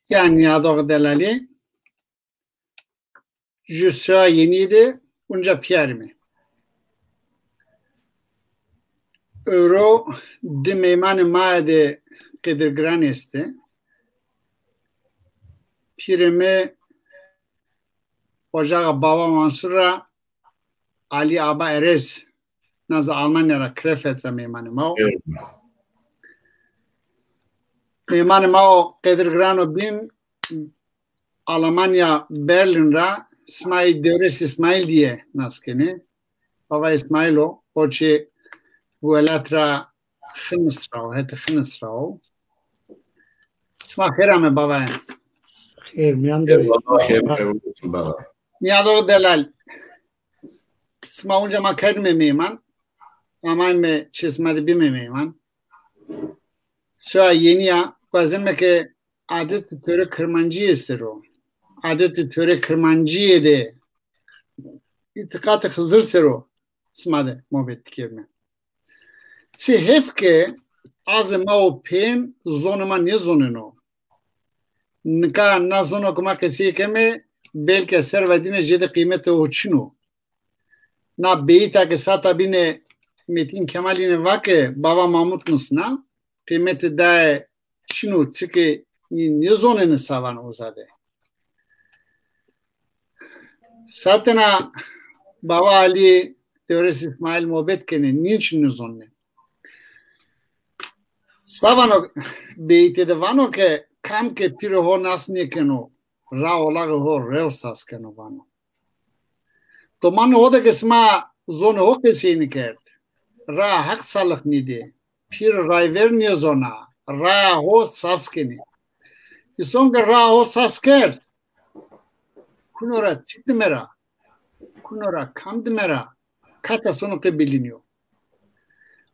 Yani yadoq delali Jusua yeniydi, bunca Pierre mi? Euro di meyman maade Qedirgran esti. Pirimi Ocağı Baba Mansur'a Ali Aba Erez nazı Almanya'ra Krefet'e meymanı mao. Meymanı mao Qedirgran'o bin Almanya Berlin'ra İsmail Devres İsmail diye naskeni. Baba İsmail'o oçi bu elatra Xınısrao, heti Xınısrao. İsmail Kherame baba. Kher, miyandır. Niyadoq delal. İsmail unca ma kedme meyman. Ama me çizmedi bir meyman. Şua yeniya bazımme ki adet töre kırmancı ister o. Adet töre kırmancı de itikat-ı Hızır ser o. İsmail muhabbet kirme. Si hefke azma o pen zonuma ne zonunu. Nika na zono kuma kesi keme belki servetine jede kıymeti uçunu. Na beyta ke sata bine Metin Kemal'ine vake Baba Mahmut Nusna kıymeti da şunu çıkı ne zonunu savan uzade. Satena Baba Ali Devres İsmail muhabbet kene niçin zonunu? Savano beite de vano ke kam ke piro ho nasne keno ra olag ho relsas keno vano. To mano hoda ke sma zone ho ke seni kert. Ra hak salak nide. Pir rayver niye zona. Ra ho sas keni. Isonga ra ho sas kert. Kunora çitmera. Kunora kamdmera. Kata sonu ke biliniyor.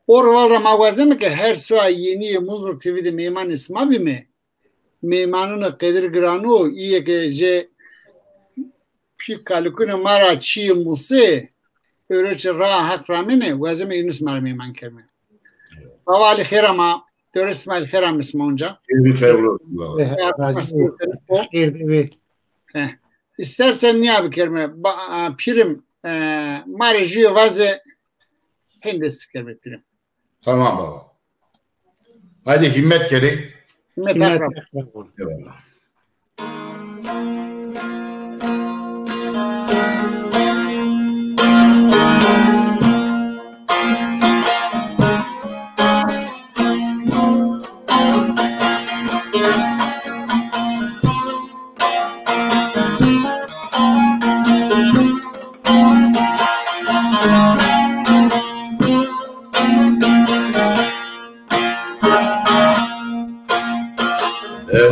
Orvalda mağazeme ki her suya yeni muzur TV'de meyman isma bir mi? Meymanını Qedirgran'o iyi ki je pikalikune mara çiğ muse öğretçi ra hak ramene vazeme Yunus mara meyman kerme. Havali kherama Devres İsmail kheram isma onca. İstersen niye abi kerme? Pirim mara jiyo vaze hendes kerme pirim. Tamam baba. Hadi himmet gerek. Himmet akram. Eyvallah.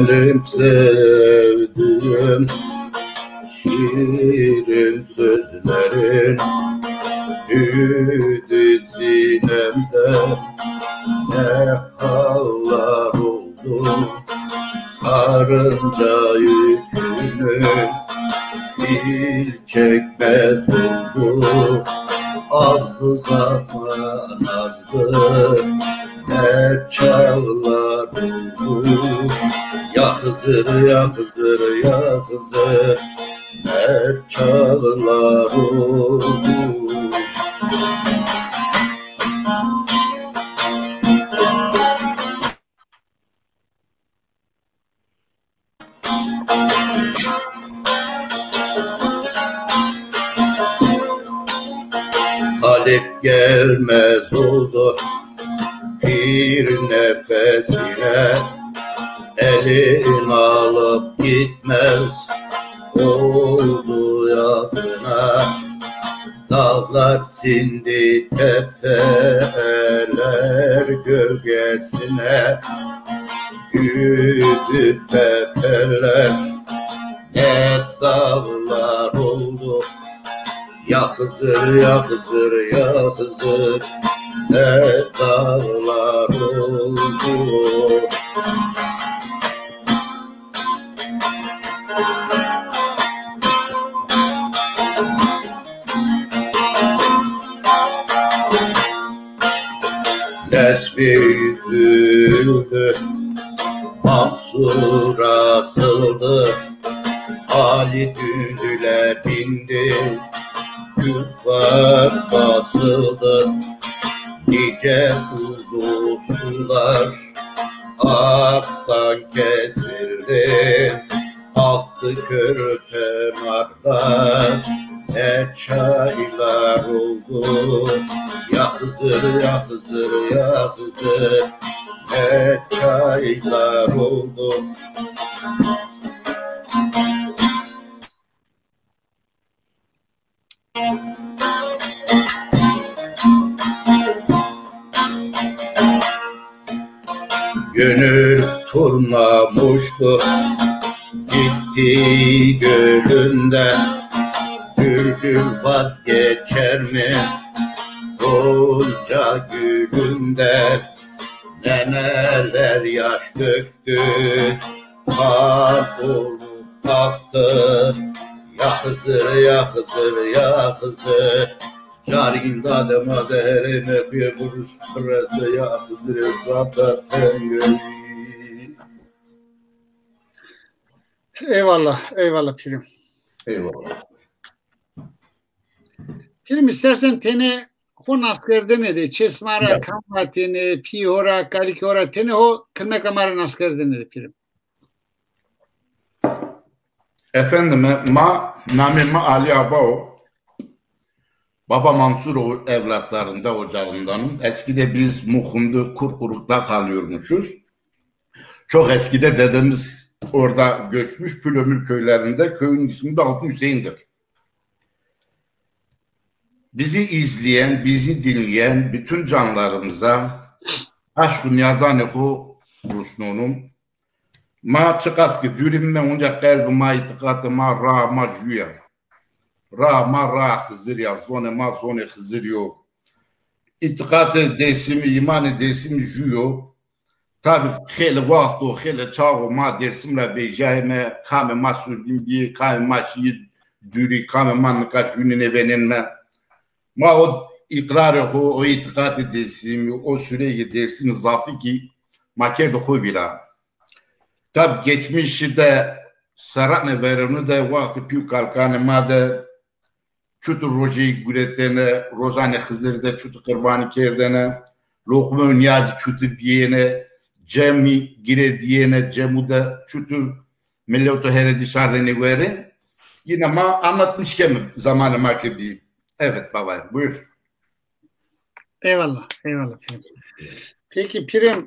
Benim sevdiğim şirin sözlerin büyüdü sinemde ne hallar oldu karınca yükünü fil çekmez oldu azdı zaman azdı ne çağlar oldu ya Hızır ya Hızır ya Hızır ne çağlar oldu. Talip gelmez oldu bir nefesine elin alıp gitmez oldu yasına dağlar sindi tepeler gölgesine yürüdü tepeler ne dağlar oldu. Ya Hızır, ya Hızır, ya Hızır, ne dağlar oldu. Nesbi üzüldü, Mansur asıldı, Ali düdüle bindi, küfar basıldı. Nice uzun sular aktan kesildi, aktı körpe narlar, ne çaylar oldu. Ya Hızır, ya Hızır, ya Hızır, ne çaylar oldu. Gönül turnamıştı, gitti gölünde. Bülbül vazgeçer mi Gonca gülünde? Neneler yaş döktü, kar olup aktı. Ya Hızır, ya Hızır, ya Hızır, Carin dadema deherime bir buruş pırası. Ya Hızır sadaten gönül. Eyvallah, eyvallah pirim. Eyvallah. Pirim istersen tene hon askerde ne de çesmara Evet. kampa tene pihora kalikora tene ho kılmek amarın askerde ne de pirim. Efendime namime Ali Abao, Baba Mansur evlatlarında ocağındanım. Eskide biz Muhum'da Kurkuruk'ta kalıyormuşuz. Çok eskide dedemiz orada göçmüş Pülömür köylerinde. Köyün ismi de Altın Hüseyin'dir. Bizi izleyen, bizi dinleyen bütün canlarımıza aşkın yazanehu Rusnunum. Ma çıkaski dürimme onca kalbi ma itikatı ma ra ma jüya. Ra ma ra Hızır ya zone ma zone Hızır yo. İtikatı desimi imanı desimi jüyo. Tabi xeli vakti o xeli çağı ma dersimle vejahime kame ma sürdüm bir kame ma şiir düri kame ma nikat gününe venenme. Ma o ikrarı o itikatı desimi o süreci dersimi zafi ki maker de hovira. Tabi geçmişi de saratne verini de vakti piu kalkanı ma de çutu rojeyi güretene, rozane Hızır'da çutu kırvanı kerdene, lokma niyazı çutu biyene, cemi gire diyene, cemuda çutu milleto here dışarıda ne göre. Yine ma anlatmışken zamanı makebi. Evet baba buyur. Eyvallah, eyvallah pirim. Peki pirim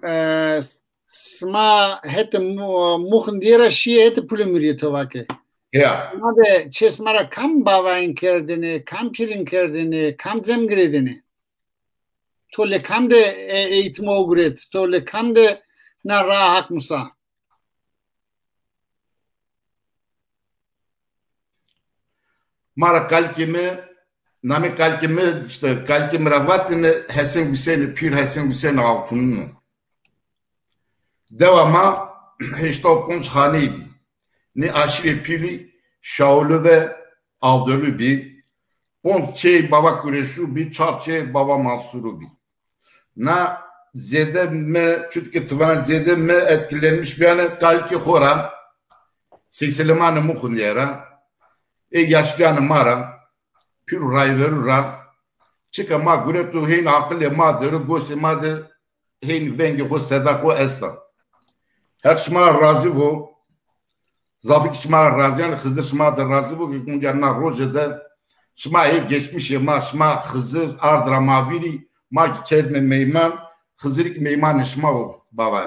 sma hete muhun dira şiye hete pulumuriye tovake. Ya. Sma de çesmara kam bavayin kerdini, kam pirin kerdini, kam zemgiredini. Tolle kam de eğitim oğuret, tolle kam de na rahat musa. Mara kalkimi, nami kalkimi işte kalkim ravatını Hasan Hüseyin Pir Hasan Hüseyin Altun'un. Devama işte o konuşhaneydi. Ne aşire piri şaulu ve avdölü bir. Ponçe baba kureşu bir çarçe baba Mansur'u bir. Na zedeme çünkü tıvana zedeme etkilenmiş bir yani kalki hora. Sekselemanı muhun yera. Yaşlayanı mara. Pir ray verura. Çıka ma guretu hein akıllı ma dörü gosi ma de hein vengi ho sedako esla. Her şımara razı bu. Zafik şımara razı yani Hızır şımara da razı bu. Kuncanlar rojede şımaya geçmiş ya ma şıma Hızır ardra maviri ma kendine meyman Hızırık meyman şıma o baba.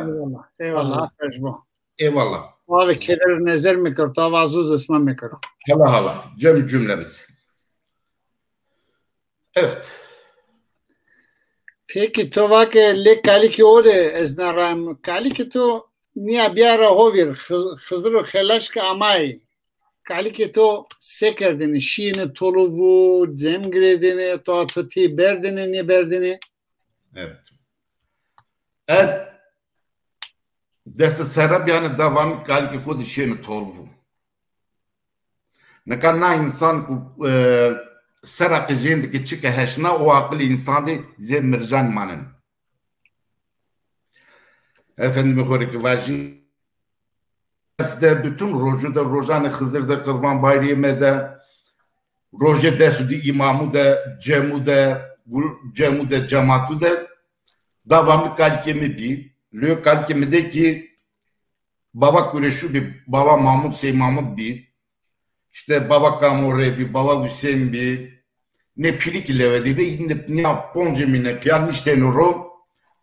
Eyvallah, eyvallah. Eyvallah. Abi keder nezer mi kar, tavazuz esma mi kar. Hala hala. Cümlemiz. Evet. Peki to vake le kaliki ode eznaram kaliki to niya biara hovir Hızır xelaşka amay kalike to sekerdini, şiini toluvu, zemgredini, to atati berdini, ne berdini. Evet. Ez dest serab yani devamlı kalike kod şiini toluvu. Ne kadar insan ku serak jendeki çıka heşna o akıl insanı zemircan manen. Efendim yukarı vajin de bütün rojuda rojane Hızır'da Kurban Bayramı'da roje desudi imamı da cemu da cemaatu da devamlı kalkemi bir lö kalkemi de ki baba Kureşu bir baba Mahmud Sey Mahmud bir işte baba Kamore bir baba Hüseyin bir ne pilik ilevedi ve ne ponjemine piyaniste nuru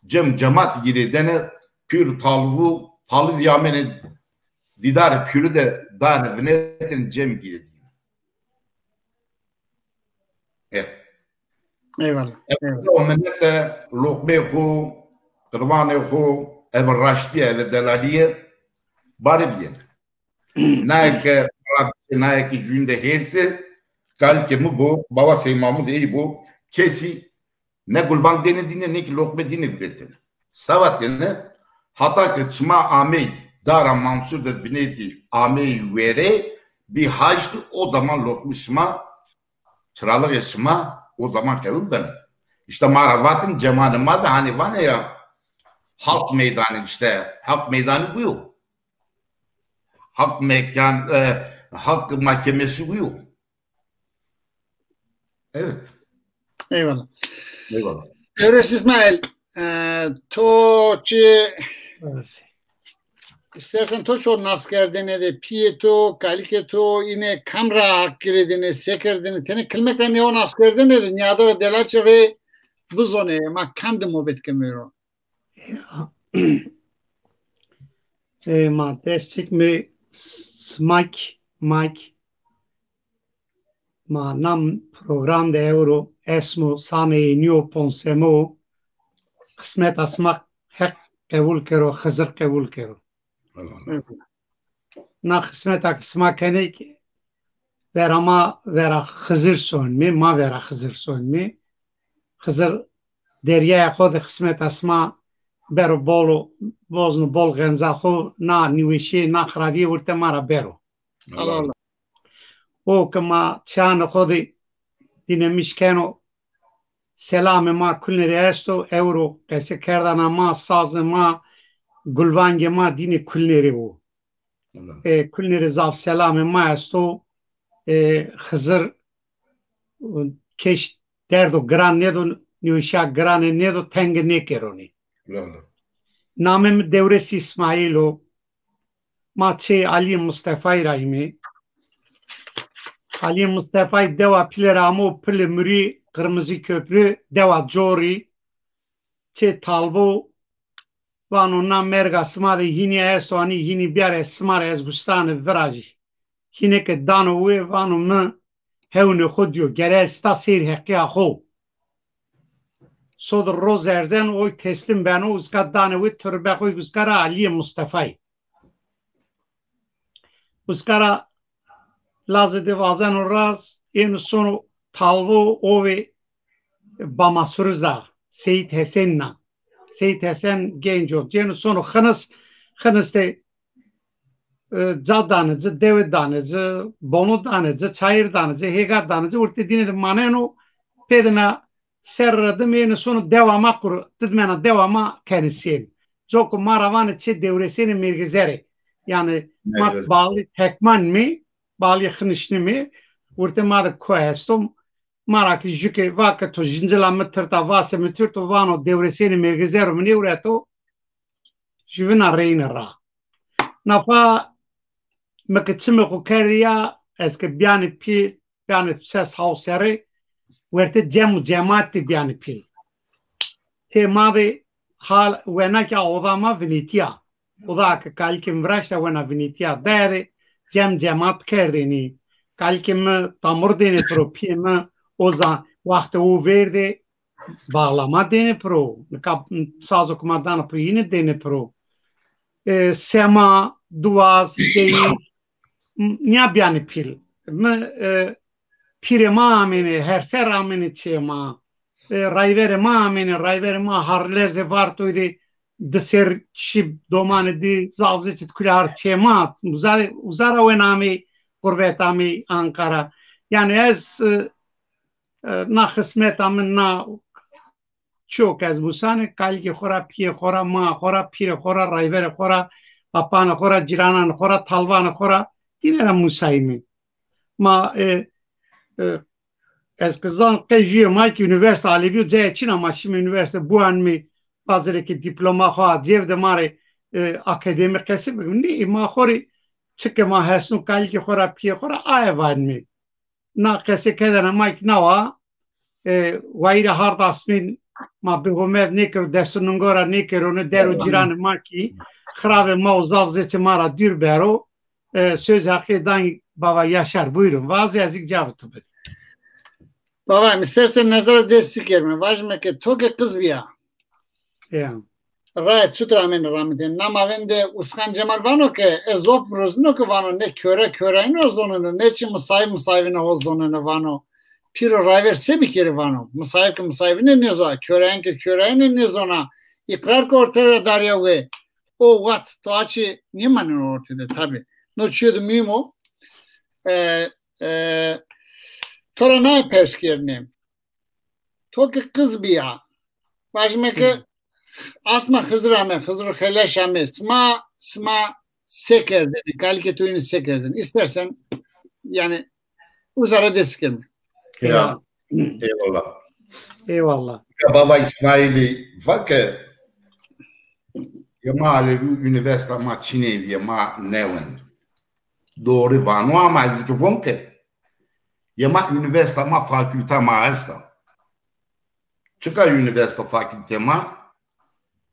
cemaat gibi dene pür talvu talı yamene didar pürü de dane vnetin cem gibi. Evet. Eyvallah. O menete lokme xu, qırvane xu, ev raştiye ev delaliye bari biyen. Naike jünde herse kalke mu bu baba seymamı değil bu kesi ne gulvan denediğine ne ki lokme dine güretine. Savatine hatta ki çıma amey Dara Mansur da vineti amey vere bir hacdı o zaman lokmişma çıralık yaşıma o zaman kevim ben. İşte maravatın cemanıma da hani var ya halk meydanı işte halk meydanı bu yok. Halk mekan halk mahkemesi bu yok. Evet. Eyvallah. Eyvallah. Öğret İsmail toçi istersen to şu naskerdene de piyeto kaliketo yine kamera hakkiredine sekerdine tene kilmekle ne o naskerdene de nyada ve delaçe ve bu zone ma kandı mobet kemero ma destek mi smak ma nam program de euro esmo sane new ponsemo kısmet asmak hak kabul kero Hızır kabul kero na kısmet asmak hani vera Hızır son mi ma vera Hızır son mi Hızır deryaya خود kısmet asma bero bolu boznu bol genzaho na nivişi na khrabi urte mara bero Allah o kama çan خود dinamiskeno selam ma kulleri esto euro kese kerdana ma saz ma gulvange ma dini kulleri o kulleri zaf selam ma esto Hızır keş derdo gran nedo nivişa gran nedo tenge ne keroni namem devresi İsmailo maçı Ali Mustafa İrahimi Ali Mustafa deva pileramo pilemuri kırmızı köprü deva jori çe talbo vanu na merga smade hini esto ani hini biare smare ez gustane veraji hine ke dano ve vanu me hevne khodyo gere sta sir hekke aho Sod roz erzen oy teslim ben o uskadane ve türbe koy uskara Ali Mustafa'yı. Uskara lazede vazen oraz en sonu talvo o ve Bamasırızda Seyit Hesen'na Seyit Hesen genco en sonu hınız de cadanıcı, devedanıcı, bonudanıcı, çayırdanıcı, hegardanıcı urte dine de maneno pedina serradım en sonu devama kuru tedmena devama kendisiyim. Çok maravanı çe devresini mirgizeri. Yani mat bağlı tekman mi bağlı hınışını mi urte madı koyastom maraki jüke vakato jinjela tırta vase tırta vano devresini mirgizeri mi ureto jüvena reynera. Nafa mekçime ko keriya eske biyani pi biyani ses hauseri verte cemaati biyani pil. Te mavi hal vena ki odama Venetia. Oda ki kalkim vraşta vena Venetia deri cemaat kerdini. Kalkim tamur dene pro piyeme oza vakti o verdi bağlama dene pro. Sazı kumadana pro yine dene pro. Sema duaz değil نیا بیانی پیل پیر ما امینه هر سر امینه چه ما رایور ما امینه رایور ما هرلر زوار تویدی دسر شیب دومان دی زاوزی چت کلار چه ما uzara و نامی قربت امی آنکارا یعنی از نا خسمت امن نا çok az bu sene kalki xora piye xora ma xora pire xora rayvere xora papana xora ciranan xora talvana xora dinera musaymi ma ez kızan qejiye ma ki üniversite alevi ce çina ma şimdi üniversite bu an mi bazı ki diploma xo cevde mare akademik kesip ni ma xori çıkke ma hasun kalki xora piye xora ay var mi na kese kedana ma ki nava وایره هر داسمین ما به همه نیکر دستونگورا نیکر اون درو جیران ما کی خراب ما و زافزت ما را دیر برو söz hakkıdan baba Yaşar buyurun vazı yazık cevap bed. Baba istersen nazara destek verme. Vajme ki toke kız biya. Ya. Rayet çutra men ramiden. Nama vende Uskan Cemal vano ke ezof brozno ke vano ne köre ino zonunu ne çi musayvine o zonunu vano. Piro rayver se bir kere vano. Musayvine ne zona. Köreğine ne zona. İkrar ko ortaya darya ve o vat to açı niye manen ortada tabi. No çiyordu mühim o. Tora ne perskernem. Toki kız biya. Vajme ke asma Hızır Heleşame sma sekerdin. Kalke tuyunu sekerdin. İstersen yani uzara deskerme. Ya. Eyvallah. Eyvallah. Baba İsmail'i vakı yama Alevi Üniversite ma Çin'e yama Nevend. Doğru vanu ama izgivon ke yama Üniversite ma fakülte ma asta. Çıka Üniversite fakülte ma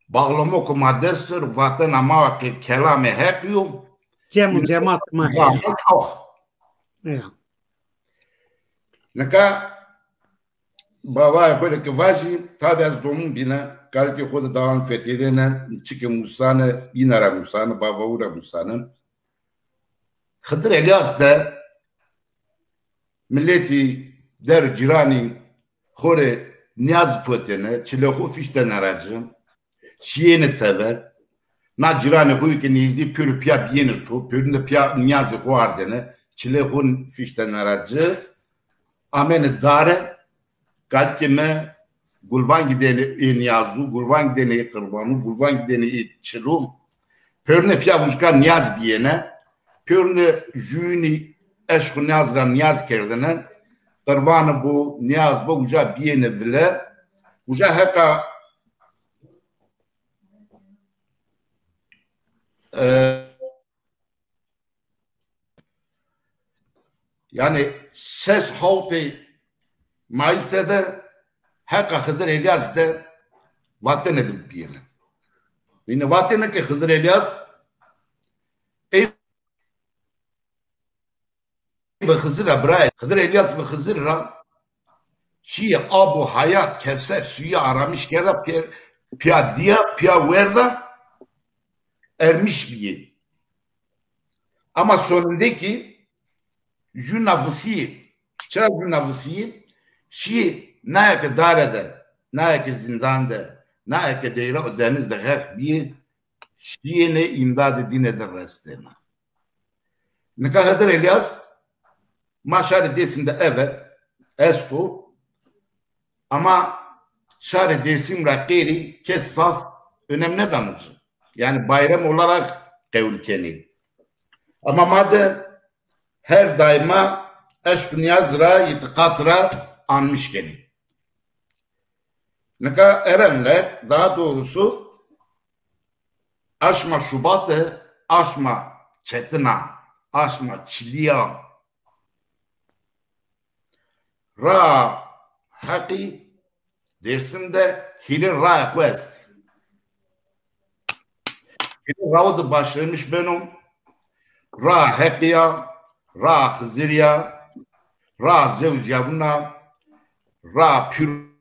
bağlama ko madestır vatan ama ke kelame hep yo. Cemaat ma. Ya. Neka baba böyle ki vaji tabi az domun bina kalki xoda dağın fethedene çıkı Musa'nı binara Musa'nı baba ura Musa'nı Hıdır Elias da milleti der cirani xore niyaz potene çilexu fişten aracı şiyene tever na cirani xuyu ki nizi pürü piya biyeni tu püründe piya niyazı xuardene çilexu fişten aracı amene dare kalki me gulvan gideni niyazu gulvan gideni kırbanu gulvan gideni çilum pürüne piya vuşka niyaz biyene pürüne jüni eşku niyazdan niyaz kerdene kırbanı bu niyaz bu uca biyene vile uca heka yani ses haltı Mayıs'da heka Hıdır Elias de vatan edip biyene. Yine vatanı ki Hıdır Elias ve Hızır'a bırak. Hıdır Elias ve Hızır'a şiye abu hayat kevser suyu aramış gerap piyadiya piyaverda ermiş bir. Ama sonundaki Junavısi çağ Junavısi şi nayake darede nayake zindanda nayake deyra denizde her bir şiyene imdad edinedir restena. Ne kadar Elias Maşari desimde evet estu ama şari dersim rakiri kesaf önemli danıcı. Yani bayram olarak kevülkeni. Ama madde her daima eşkün yazra itikatra anmış geni. Ne kadar erenler daha doğrusu aşma Şubat'ı aşma Çetina aşma Çiliya Ra haki dersimde hilir ra quest. Hilir ra'da başlamış benim. Ra hakiya, ra hızırya, ra zevzyabuna, ra pür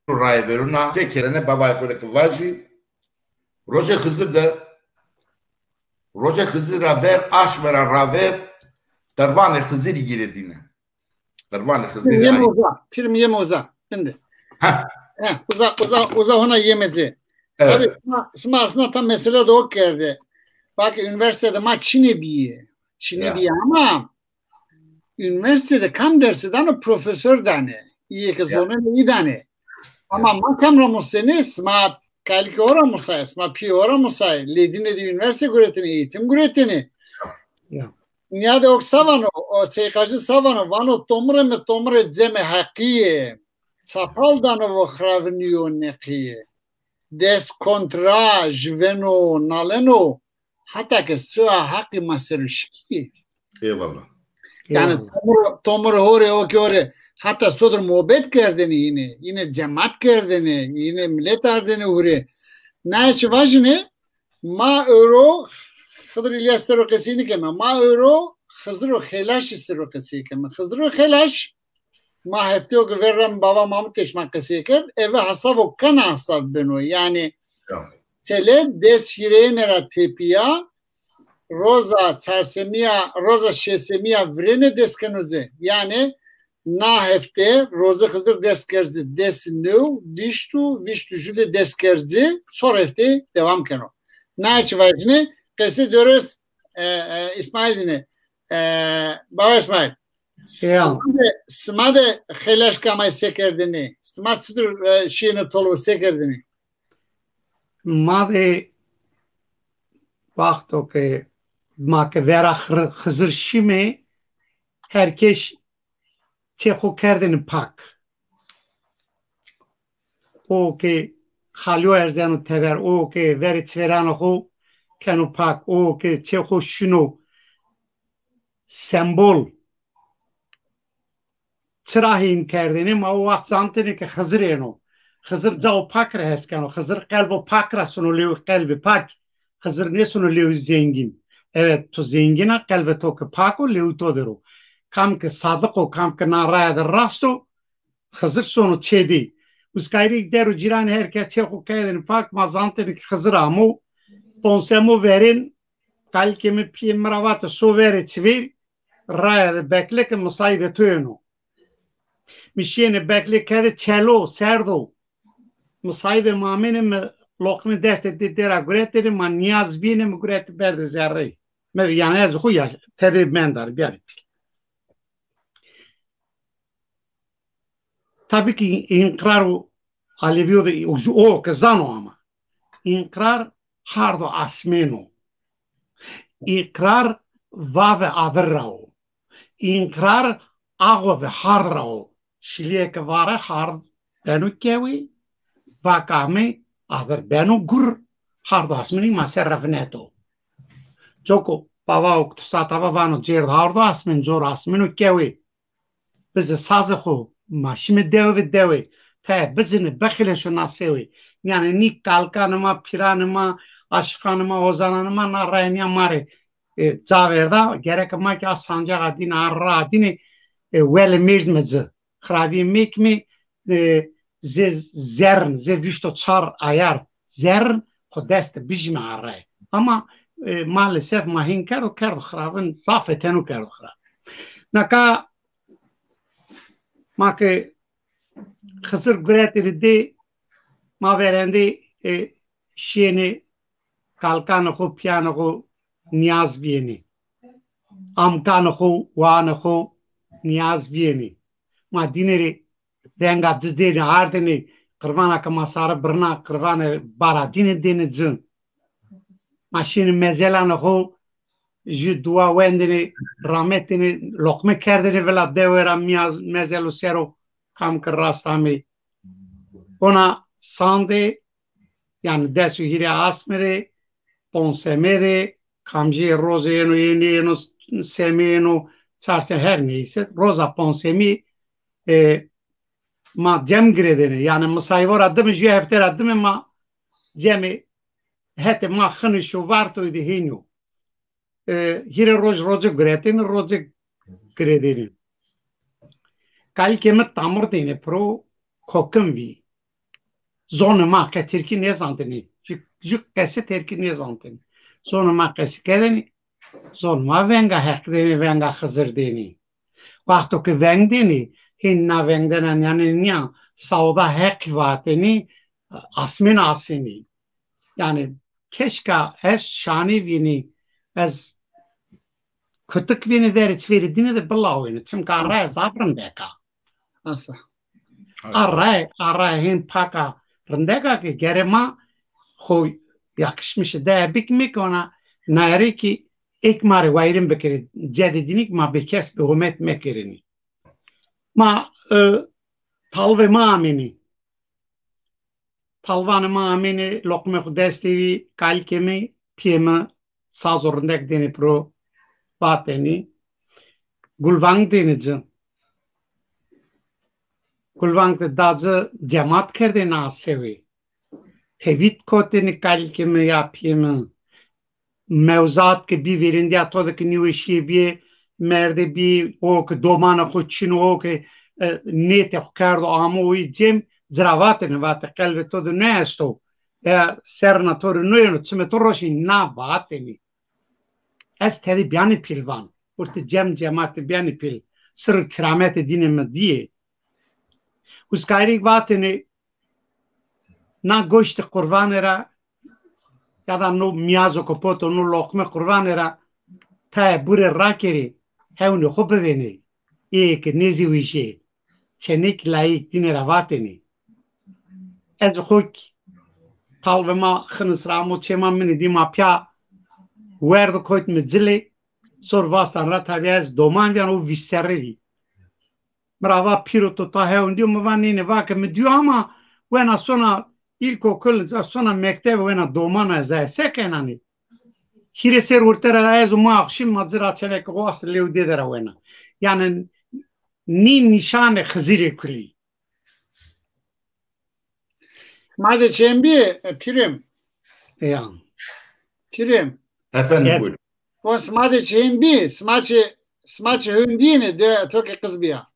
ra'ya veruna. Tekerene baba koydaki vaji. Roja Hızır da Roja Hızır'a ver, aş vera raver, Darvan-ı Hızır giredine. Darvan-ı Hızır Yeme uza. Pirim yeme uza. Şimdi. Uza ona yemezi. Evet. Tabii aslında tam mesele de o geldi. Bak üniversitede ma Çin'e bir ama üniversitede kam dersi dane profesör dane. İyi ki zonun iyi dane. Ama makam ramuseni sma kalki ora musay, sma pi ora musay. Ledine de üniversite güretini, eğitim güretini. Niyade ok savano, o seykacı savano, vano tomre zeme hakiye. Sapal dane vo xravniyo nekiye. Des kontra jveno naleno. Hatta ki suha hakkı maseruşki. Eyvallah. Yani tomur hore o ki hore. Hatta sodur muhabbet kerdeni yine cemaat kerdeni, yine millet ardeni hore. Naçı vajine ma euro Hıdır İlyas terokesini keme. Ma euro Hızır Xelaş terokesi keme. Hızır Xelaş ma hefte o verram baba Mahmut Keşmak kesiker. Eve hasab o kana hasab beno. Yani tele des hirenera tepiya roza çarsemiya roza şesemiya vrene deskenoze. Yani na hefte roza Hızır deskerzi desinu viştu jüde deskerzi sonra hefte devam keno. Naçı vajine kesi diyoruz İsmail dine baba İsmail smade xelaş kamay sekerdini smad sudur şeyini tolu sekerdini made vakto ki make vera Hızır şime herkes çeku kerdini pak o ki halyo erzenu tever o ki veri çveranu ho kenu pak o ki çeku şunu sembol çrahin kerdini ma o vakt zantini ki Hızır eno Hızır cav pak rehes kenu Hızır kalbo pak rasunu liu kalbi pak Hızır ne sunu liu zengin evet to zengina kalbi to ki pako liu to deru kam ki sadık o kam ki naraya da rasto Hızır sonu çedi uskayri deru ciran herkes çeku kerdini pak ma zantini ki Hızır amu ponsemu verin kalkemi piyemravatı su veri çivir raya da bekle ki musayve tuyenu mişyeni bekle kedi çelo serdo musayve mamene mi lokmi deste didera güretleri ma niyaz bine mi güretti berdi zerri yani ez huya tedib mendar bir tabii ki inkrar Aleviyo da o kazano ama inkrar hardo asmeno inkrar vave averrao inkrar agua ve harrao şiliye ke vare hard benu kewi vakame aver benu gur hardo asmeni maserraf neto Joko baba oktu satava vano cerd hardo asmen zor asmenu kewi bize sazı xo maşime devi te bizini bekhileşo nasewi yani ni kalkanıma piranıma aşkanıma ozanıma narayniya mare caverda gerek ma ki sancak adin arra adini wel mezmezi xravi mekmi ze zern ze vişto çar ayar zern xodest bijme arra ama maalesef mahin kerdo xravın zafetenu kerdo xra naka make Hızır güretleri de ma verendi şieni kalkanı ho piyano ho niyaz biyeni amkanı ho vanı ho niyaz biyeni ma dineri denga dizdeni ardeni kırvana kama sarı birna kırvana bara dini zın ma şieni mezelanı ho ji dua wendini rahmetini lokme kerdini vela devera mezelu sero kam kır rastami ona sande yani desu hire asmede ponsemede kamji rozenu yeni semenu çarşı her neyse roza ponsemi ma cem gredeni yani musayvor adı mı jü hefter adı mı ma cemi hete ma xını şu vartoydu hinyu hire roja gredeni roja gredeni Kal kemet tamur dene pro kokum vi zonu ma ka Türkiye ne zandini juk kesi terkini zanten. Sonuma kesi kedeni. Sonuma venga hak deni venga Hızır deni. Vakto ki veng deni hinna veng denen yani niya sauda hak vateni asmin asini. Yani keşke es şani vini es kötük vini verit veridini de bilawini. Çünkü araya zabrın deka. Asla. Araya hin paka rındeka ki gerema خوی yakışmış da bikmek ona nari ki ekmar vayrim bekeri cedidinik ma bekes be humet mekerini ma talve ma amini talvanı ma amini lokme destevi kalkemi piyema sazorundek deni pro bateni gulvang denici gulvang de dazı cemaat kerde na sevi tevhid kote nikal ke me yapayım mevzat ke bir verindi atoda ki nivişi bir merde bir o ki domana koçin o ki nete kardo amu cem zravatene vate kalve todo nesto serna toru noyno çme toroshi na vateni es tedi biyani pilvan urte cemaati biyani pil sır kramete dinime diye uskayrik vateni na goște kurvanera ya da no miazo kopoto no lokme kurvanera ta bure rakeri hevne hobeveni ke nezi wishe çenik layık dinera vateni ez hok talvema khnsramo çemamini dima pya werdo koit medzile sor vastan rataviaz doman vian o viserri brava piroto ta hevndi mo vanine vaka me diyor ama when sona ilkokul sonra mektebe vena domana za sekenani hireser urtera ez ma akşim mazira çelek goast levdedera vena yani ni nişane Hızır kuli Made çembi pirim ya pirim Efendim buyurun. o smade çembi smaçı hündine de toke kızbiya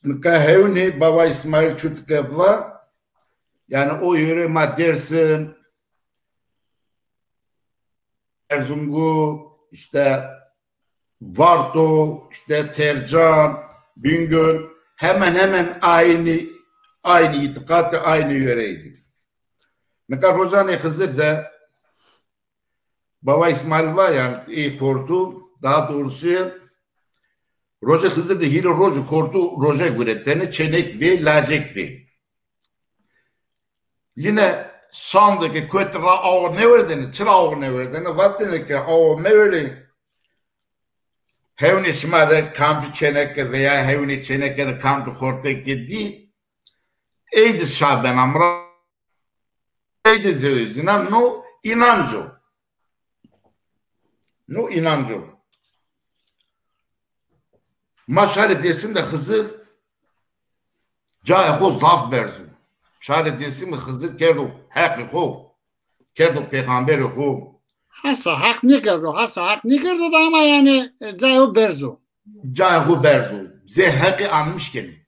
Nika hevni baba İsmail Çutkevla yani o yöre maddersin Erzungu işte Varto işte Tercan Bingöl hemen aynı itikat aynı yöreydi. Nika Rozani Hızır da baba İsmail var yani iyi kortu daha doğrusu Roje Hızır da hile roje kortu roje güretteni çenek ve lacek bir. Yine sandaki kötü ağır ne verdiğini, çıra ağır ne verdiğini, vattini ki ağır ne verdiğini hevni şimada kamcı çenekke veya hevni çenekke de kamcı kortekke değil eydi şaben amra eydi zevizina no inancı maşale desin de Hızır cahe ho zaf berzu şale desin mi Hızır kerdu hakkı ho kerdu peygamberi ho hasa hak ne kerdo da ama yani cayo berzo cahe ho berzu ze hakkı anmış geni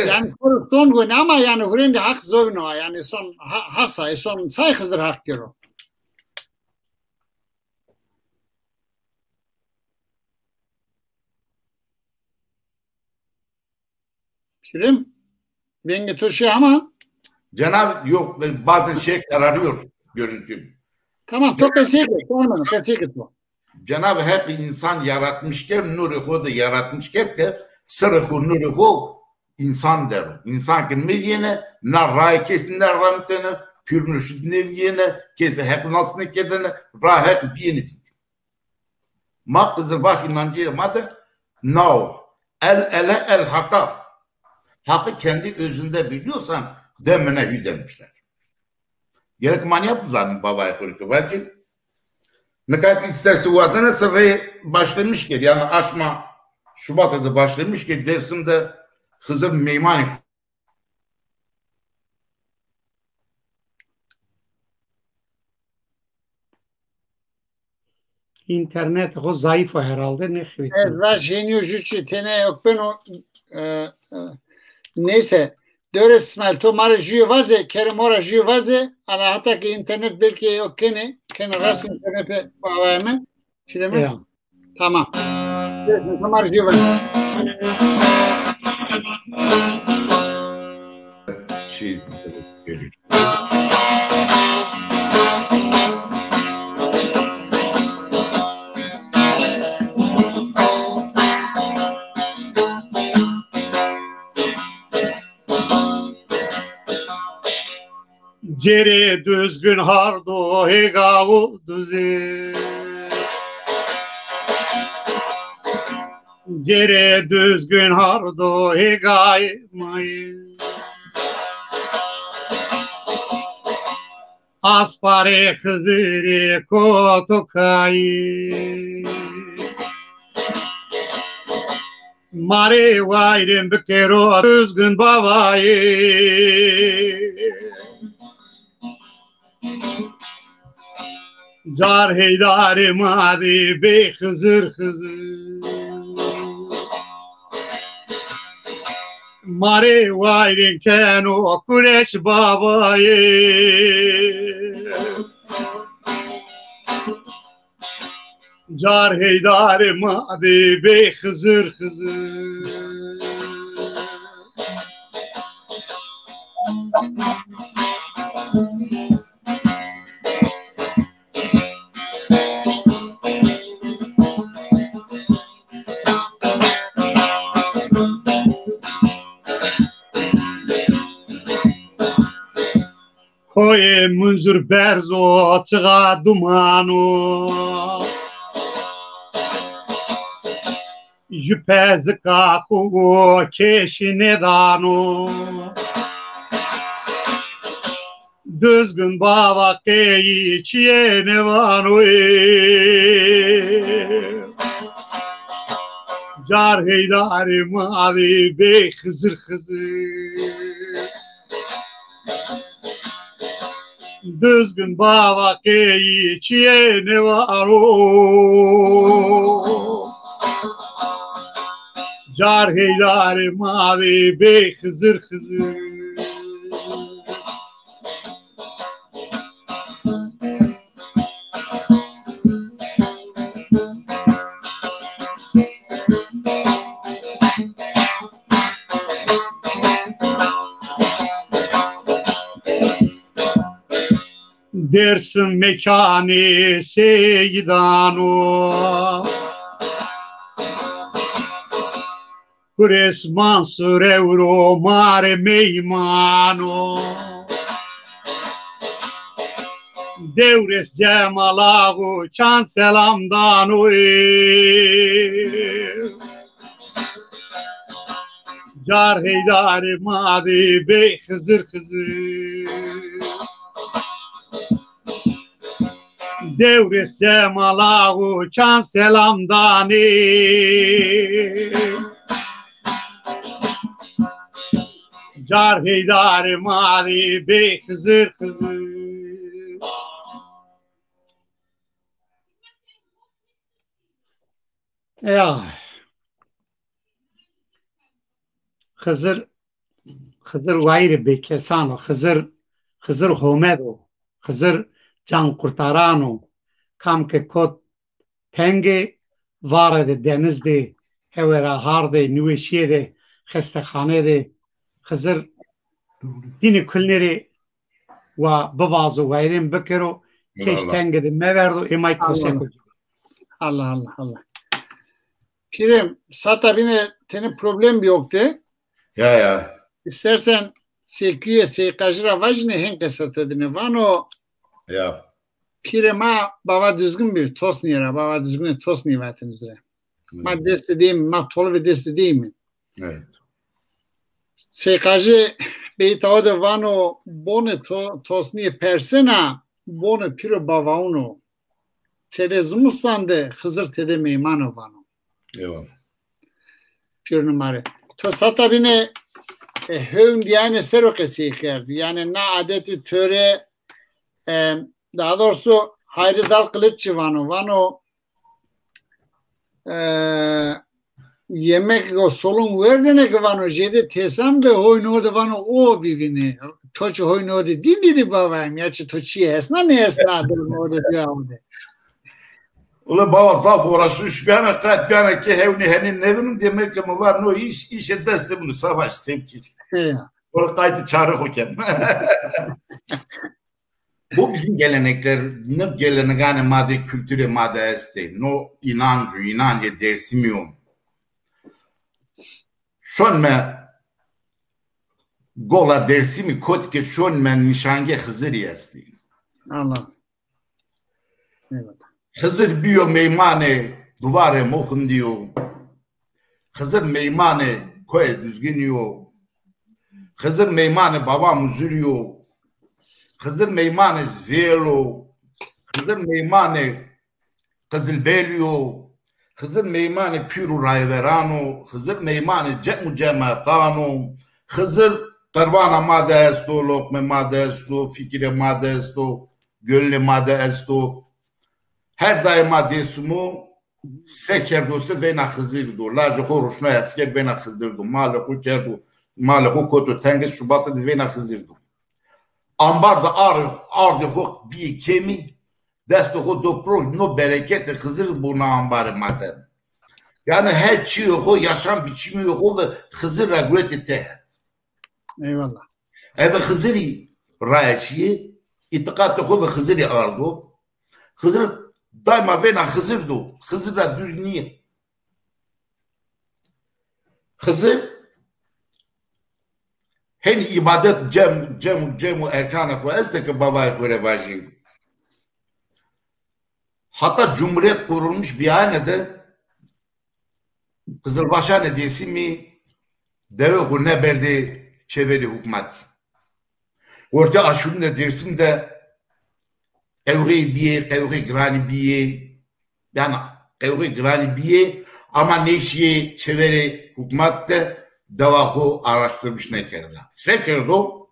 yani son gün ama yani hurende hak zovno yani son hasa son say Hızır hak kero pirim benge toşu ama Cenab yok bazen şey kararıyor görüntüm. tamam çok teşekkür Cenab-ı Hak insan yaratmışken nuru da yaratmışken ki sırrı nuru insan der. İnsan ki meviyene narray kesinler ramtene pürmüşüt neviyene kesi hak nasıl kedene rahat biyeni. Ma kızır bak inancı madı no el haka hakkı kendi özünde biliyorsan demine demişler. Gerek manyak bu zaten babaya koyuyor. Belki ne kadar isterse vazene sırrı başlamış ki yani aşma Şubat ayında başlamış ki Dersim'de Hızır Meymani internet o zayıf herhalde ne hüvit. Evet, var jeniyor jüçü tene yok ben o neyse Döre İsmail to mara jüye vaze kerim ora jüye vaze ala hatta ki internet belki yok kene rast internete bağlayama şireme Ya. tamam mara jüye vaze Şey geliyor. Cere düzgün hardo hegavu düze. Cere düzgün hardo hegay mayı. Aspare kızırı kotokayı. Mare vayrın bükero düzgün babayı. Car heydari madi bey hızır hızır. Mare vayrın keno kureş babayı. Car heydari madi bey hızır hızır. Koye munzur berzo çığa dumano. Jüpe zıka kugu keşine dano. Düzgün baba keyi çiğne vano. Car heydari mavi bey hızır hızır. Düzgün baba keyi çiğne vano. Car heydari mavi bey hızır hızır. Dersin mekanı seyidano. Kures mansur euro mare meymano. Devres cemalagu çan selamdan Car heydari madi bey hızır hızır. Devres cemalagu çan selamdan Car heydari madi bey hızır hızır. Ya Hızır gayrı be kesano Hızır homedo Hızır can kurtarano kam ke kot tenge varede denizde hevera harde nüveşiyede xestaxanede Hızır dini külleri ve babazı gayrın bekero keş tenge de meverdo emay koseko. Allah Allah Allah. Pirim, sata bine tene problem yoktu. Ya. İstersen sekiye sekajra vajne henke satadine vano. Ya. Pirima baba düzgün bir tos nira, baba düzgün tos nivatinizde. Ma deste değil mi? Ma tol ve deste değil mi? Evet. Sekajı beytavada vano bone tos niye persena bone piro bavauno. Terezmusande Hızır tede meymano vano. Eyvallah. Pir numara. To sata bine hövn diyane serokesi kerdi. Yani na adeti töre daha doğrusu Hayri Dal Kılıççı vano. Vano yemek o solun verdene ki vano jede tesam ve hoynodu vano o bivini. Toçu hoynodu dinledi babam. Yaçı toçu esna ne esna orada diyordu. Ula baba zaf uğraşmış bir ana kat bir ana ki hevni henin nevinin demek ki mi var no işe destek bunu savaş sevkil. Orada kaydı çağrı hokem. Bu bizim gelenekler ne gelenekane madde kültüre madde este no inancı dersimiyorum. Şon me gola dersimi kot ki şon me nişange Hızır yesti. Allah. Evet. Hızır biyo meymane duvare mohun diyor. Hızır meymane koye düzgün diyor. Hızır meymane babam üzülüyor. Hızır meymane zelo. Hızır meymane kızılbeliyor. Hızır meymane piru rayverano. Hızır meymane cemu cematano. Hızır karvana madde esto, lokme madde esto, fikire madde esto, gönlü madde esto. Her daima desumu seker dostu vena Hızır do. Lajı horuşna esker vena Hızır do. Malıku kerdu. Malıku kotu tengiz şubatı vena Hızır do. Ambarda ardı hok bir kemi desto ho dobro no bereketi Hızır buna ambarı madde. Yani her şey yok, yaşam biçimi yok ve Hızır'a güveti tehet. Eyvallah. Evet Hızır'ı rayşiye itikatı ho ve Hızır'ı ardı. Hızır daima vena Hızır do. Hızır'a dünya. Hızır hen ibadet cemu erkanı ko esteki babaya göre vacib. Hatta Cumhuriyet kurulmuş bir hanede Kızılbaşa ne diyesi mi deve ne berdi çeviri hükümet. Orta aşırı ne dersim de evri grani biye yani evri grani biye ama ne işi çeviri hükümet de devahı araştırmış ne kerdi. Sekerdo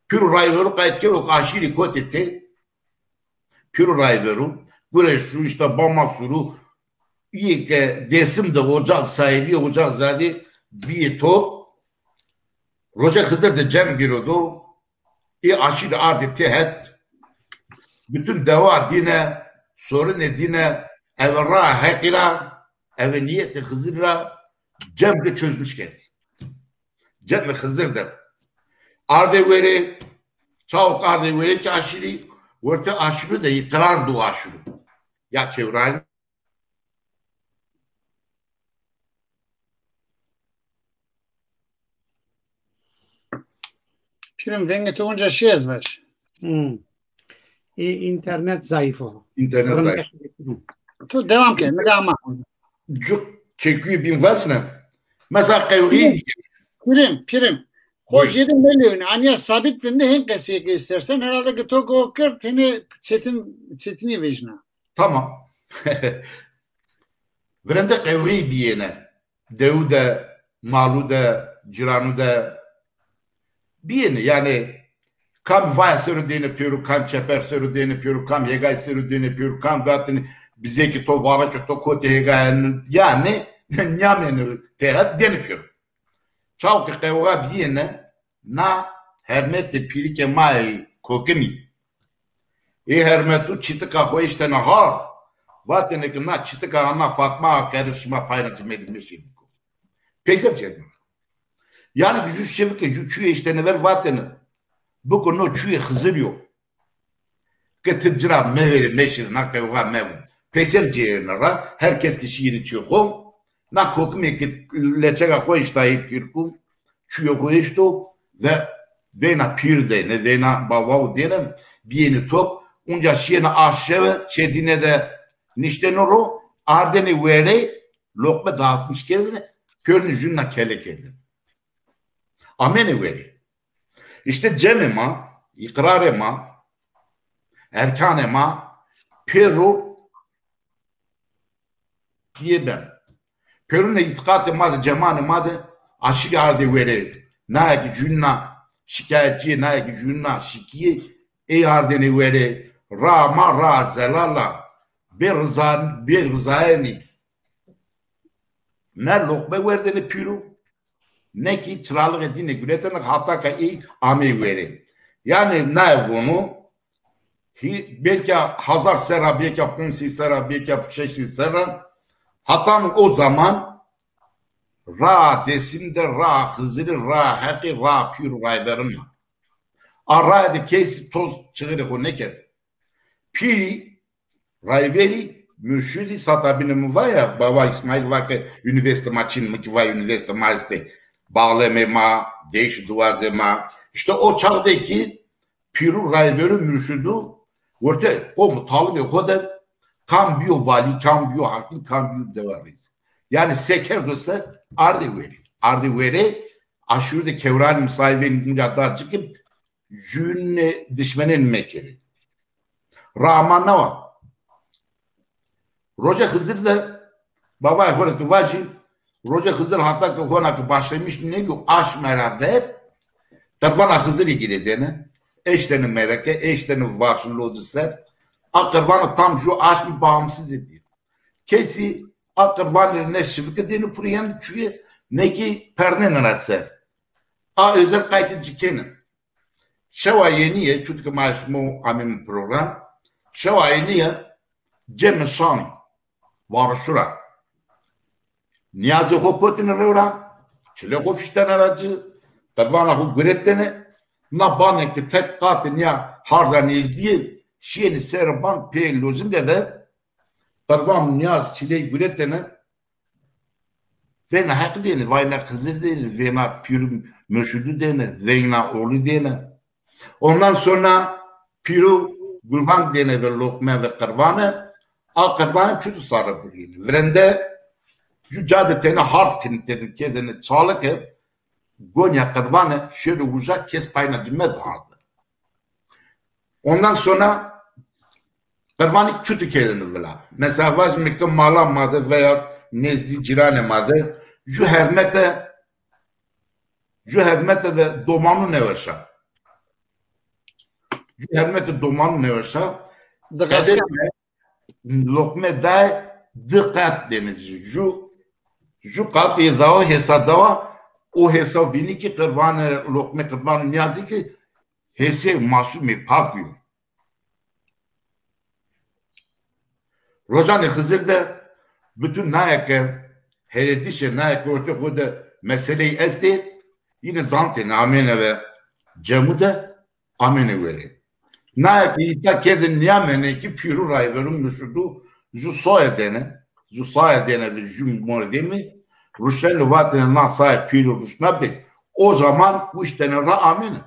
pür rayveru kayıtkero aşırı kotete pür rayveru göre şu işte bama suru iyi ki desim de ocak sahibi ocak zadi bir top Roja Hızır da cem giriyordu. Aşırı adı tehet bütün deva dine sorun dine evra hakira ev niyeti Hızır'a cem de çözmüş geldi. Cem Hızır da ardı veri çavuk ardı veri ki aşırı orta aşırı da ikrar du aşırı ya kevran Pirim venge olunca şey yazmış. İnternet zayıf o. İnternet zayıf. Tu devam ki. Devam. Çok çekiyor bin vazne. Mesela kavgi Pirim. Hoş yedim belli. Anya sabit vende hem kesiye istersen herhalde ki toko okur teni çetini vejna. Tamam. Vrende kavgi diyene. Devde, malude, ciranude biyene yani kam vay sürüdüğünü piru, kam çeper sürüdüğünü piru, kam yegay sürüdüğünü piru, kam zaten bize ki to vara ki to kote yegayen yani nyameni tehat deni piru. Çav ki kavga biyene na hermeti piri ke mai kokemi. Hermetu çitika hoişten har. Vatene ki na çitika ana Fatma karışma paylaşım edilmiş. Peyser çekmek. Yani yüz şevke yüçüye işte neler vatene. Bu konu çüye Hızır yok. Ke ticra meveri meşir na kavga mevun. Peyser ciğerine herkes kişiyi içiyor. Na kokme ki leçega hoiştayı pirkum. Çüye hoişto ve vena pirde ne vena bavav diyelim. Biyeni top. Unca şiyene aşağı çedine de niştenoro ardeni vere lokma dağıtmış kendine. Körünü zünna kelle kendine. Amene veri. İşte cemema, ikrarema, erkanema, peru diyemem. Perune itikat emadı, ceman emadı, aşırı ardı veri. Nâki zünna, şikayetçiye, nâki zünna, şikiye, ardeni veri. Rama ra zelala, bir rızayeni, ne lokma verdeni piru ne ki çıralık edine gületene hatta ki ame veri. Yani ne bunu belki 1000 sera, belki 15 sera, belki 6 sera hatta o zaman ra desimde ra hızırı ra haki ra piru rayberim. Arra de kes toz çıgırı ko ne ker. Piri rayveri mürşidi satabinin var ya baba İsmail var ki üniversite maçın mı ki var üniversite maçte bağlamama, değiş duazema işte o çağdaki piru rayveri mürşidi orta o mutalı ve kadar kambiyo vali, kambiyo hakim, kambiyo devarıyız. Yani seker dosta ardı veri aşırı kevran müsahibenin mücadda çıkıp jünne düşmenin mekeri. Rahman ne var? Roja Hızır da baba efendim vacip Roja Hızır hatta ki konak başlamış ne bu aş meraver Kırvana Hızır ilgili dene eşlerini mereke eşlerini vasıl olursa Kırvana tam şu aş mı bağımsız ediyor. Kesi Kırvana ne şıvıkı deni puriyan çünkü ne ki pernen arası. Özel kayıtıcı kenin. Şeva yeniye çünkü maaşımı amim program. Şeva yeniye Cem Sani varışıra. Niyazi Hopot'un revran. Çile Hofişten aracı. Kırvana hu gürettene. Nabanekti tek katı niya hardan izdiye. Şiyeni serban peylozun de Kırvan Niyaz Çile gürettene. Vena hak dene. Vayna kızır dene. Vena pür mürşüdü dene. Vena oğlu dene. Ondan sonra piru gulvan dene ve lokma ve kırvanı kırvanı çütü sarı bürgeni. Vrende cücadetene harf kendini çağlı ki Gonya kırvanı şöyle uzak kes payına cimmet vardı. Ondan sonra kırvanı çütü kendini vela. Mesela vazmikte malanmadı veya nezdi ciranemadı. Cühermete ve domanı ne varsa. Hürmeti doman ne varsa lokme da dikkat denir. Şu kat izahı hesada o hesab bini ki kırvanı lokme kırvanı niyazi ki hese masumi pakıyor. Rojan Hızır'da bütün nayake heredişe nayake orta koda meseleyi esti yine zanten amene ve cemuda amene veri. Nayaki iddia kedin niyamene ki piru rayverum nüşudu ju soyedene de ju mordemi Ruşel vatene nasay piru ruşnabi o zaman bu işten ra amene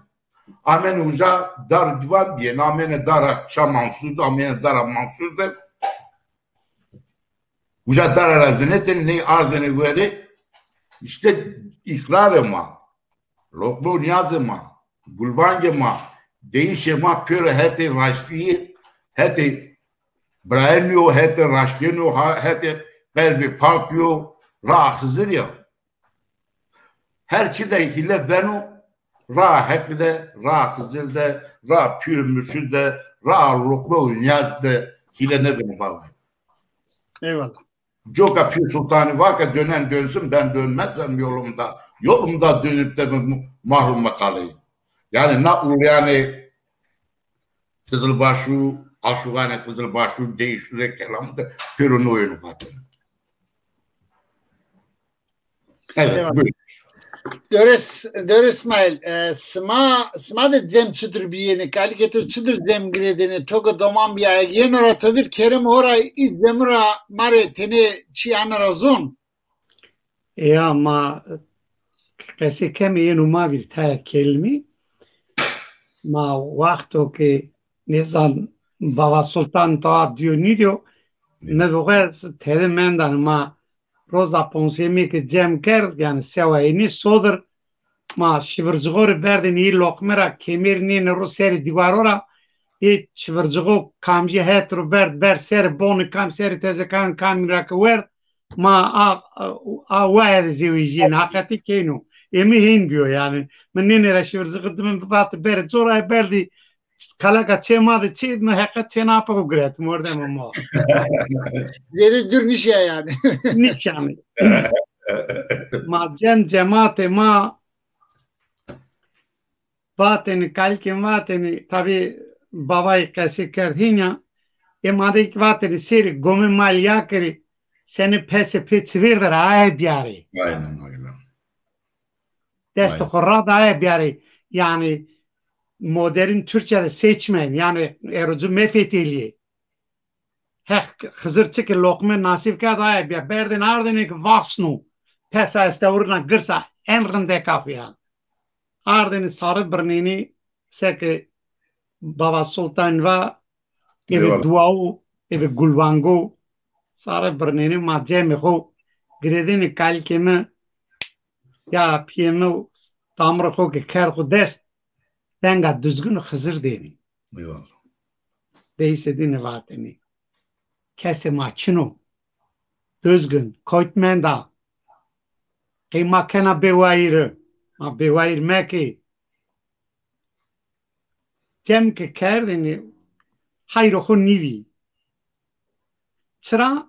amene uza dar divan diye amene dara şamansudu amene dara mansudu uza dara döneten ne arzene veri işte ikrarıma lokbu niyazıma bulvangema değişema pür hete raştiyi hete braenyo hete raştiyo hete kalbi pakyo ra hızır ya her çide hile benu ra hekde ra hızır de ra pür mürşid de ra lokma niyaz de hile ne benu baba. Eyvallah. Joka pür sultanı var ki dönen dönsün ben dönmezsem yolumda dönüp de mahrum kalayım. Yani yani Kızılbaşı, Aşugane Kızılbaşı değiştirerek kelamda pürünü oyunu fatih. Evet, buyur. Dör İsmail, sma de zem çıdır biyeni, kali getir çıdır zem giredeni, toga doman biyaya, yenora tavir kerim horay, izlemura mare tene çiyanı razon. Ama kesi kemi yenu mavil ta kelmi, ma vakto ki nizan Baba Sultan ta diyor ne diyor? Ne vogar tedemendan ma roza ponsemi ki cem kerd yani sevayini sodur ma şivrcıgor berdin iyi lokmera kemirni ne ruseri divarora hiç şivrcıgo kamji hetru ber ser bonu kam seri teze kan kamera kwer ma a wayad zewjin hakati kenu emi hin diyor yani menine şivrcıgı dım bat ber zora berdi Kalaga çemadı çiğ mi hakikat çena pa gret mordem ama. Yeri dür nişe yani. Nişanı. Ma cemaate ma vateni kalkim vateni tabi babayı kesi kerdinya emadik vateni seri gomi malya keri seni pesi piçvirdir ay biyari. Aynen öyle. Desto korrada ay biyari. Yani modern Türkçe'de seçmeyin. Yani erocu mefetiliği. Hızır çıkı lokme nasip kad ay biyari. Berdin ardinik vasnu. Pesa estevurna gırsa enrinde kapıya. Ardini sarı birnini seki Baba Sultan ve evi duau evi gulvango sarı birnini macemi ho gredini kalkimi ya piyemi tamrı ho ki kerhu dest denga düzgün Hızır deni. Eyvallah. Deyse dini vatini. Kese maçino düzgün koytmenda kıyma kena bevairi ma bevair meki cem ke kerdini hayro ho nivi çıra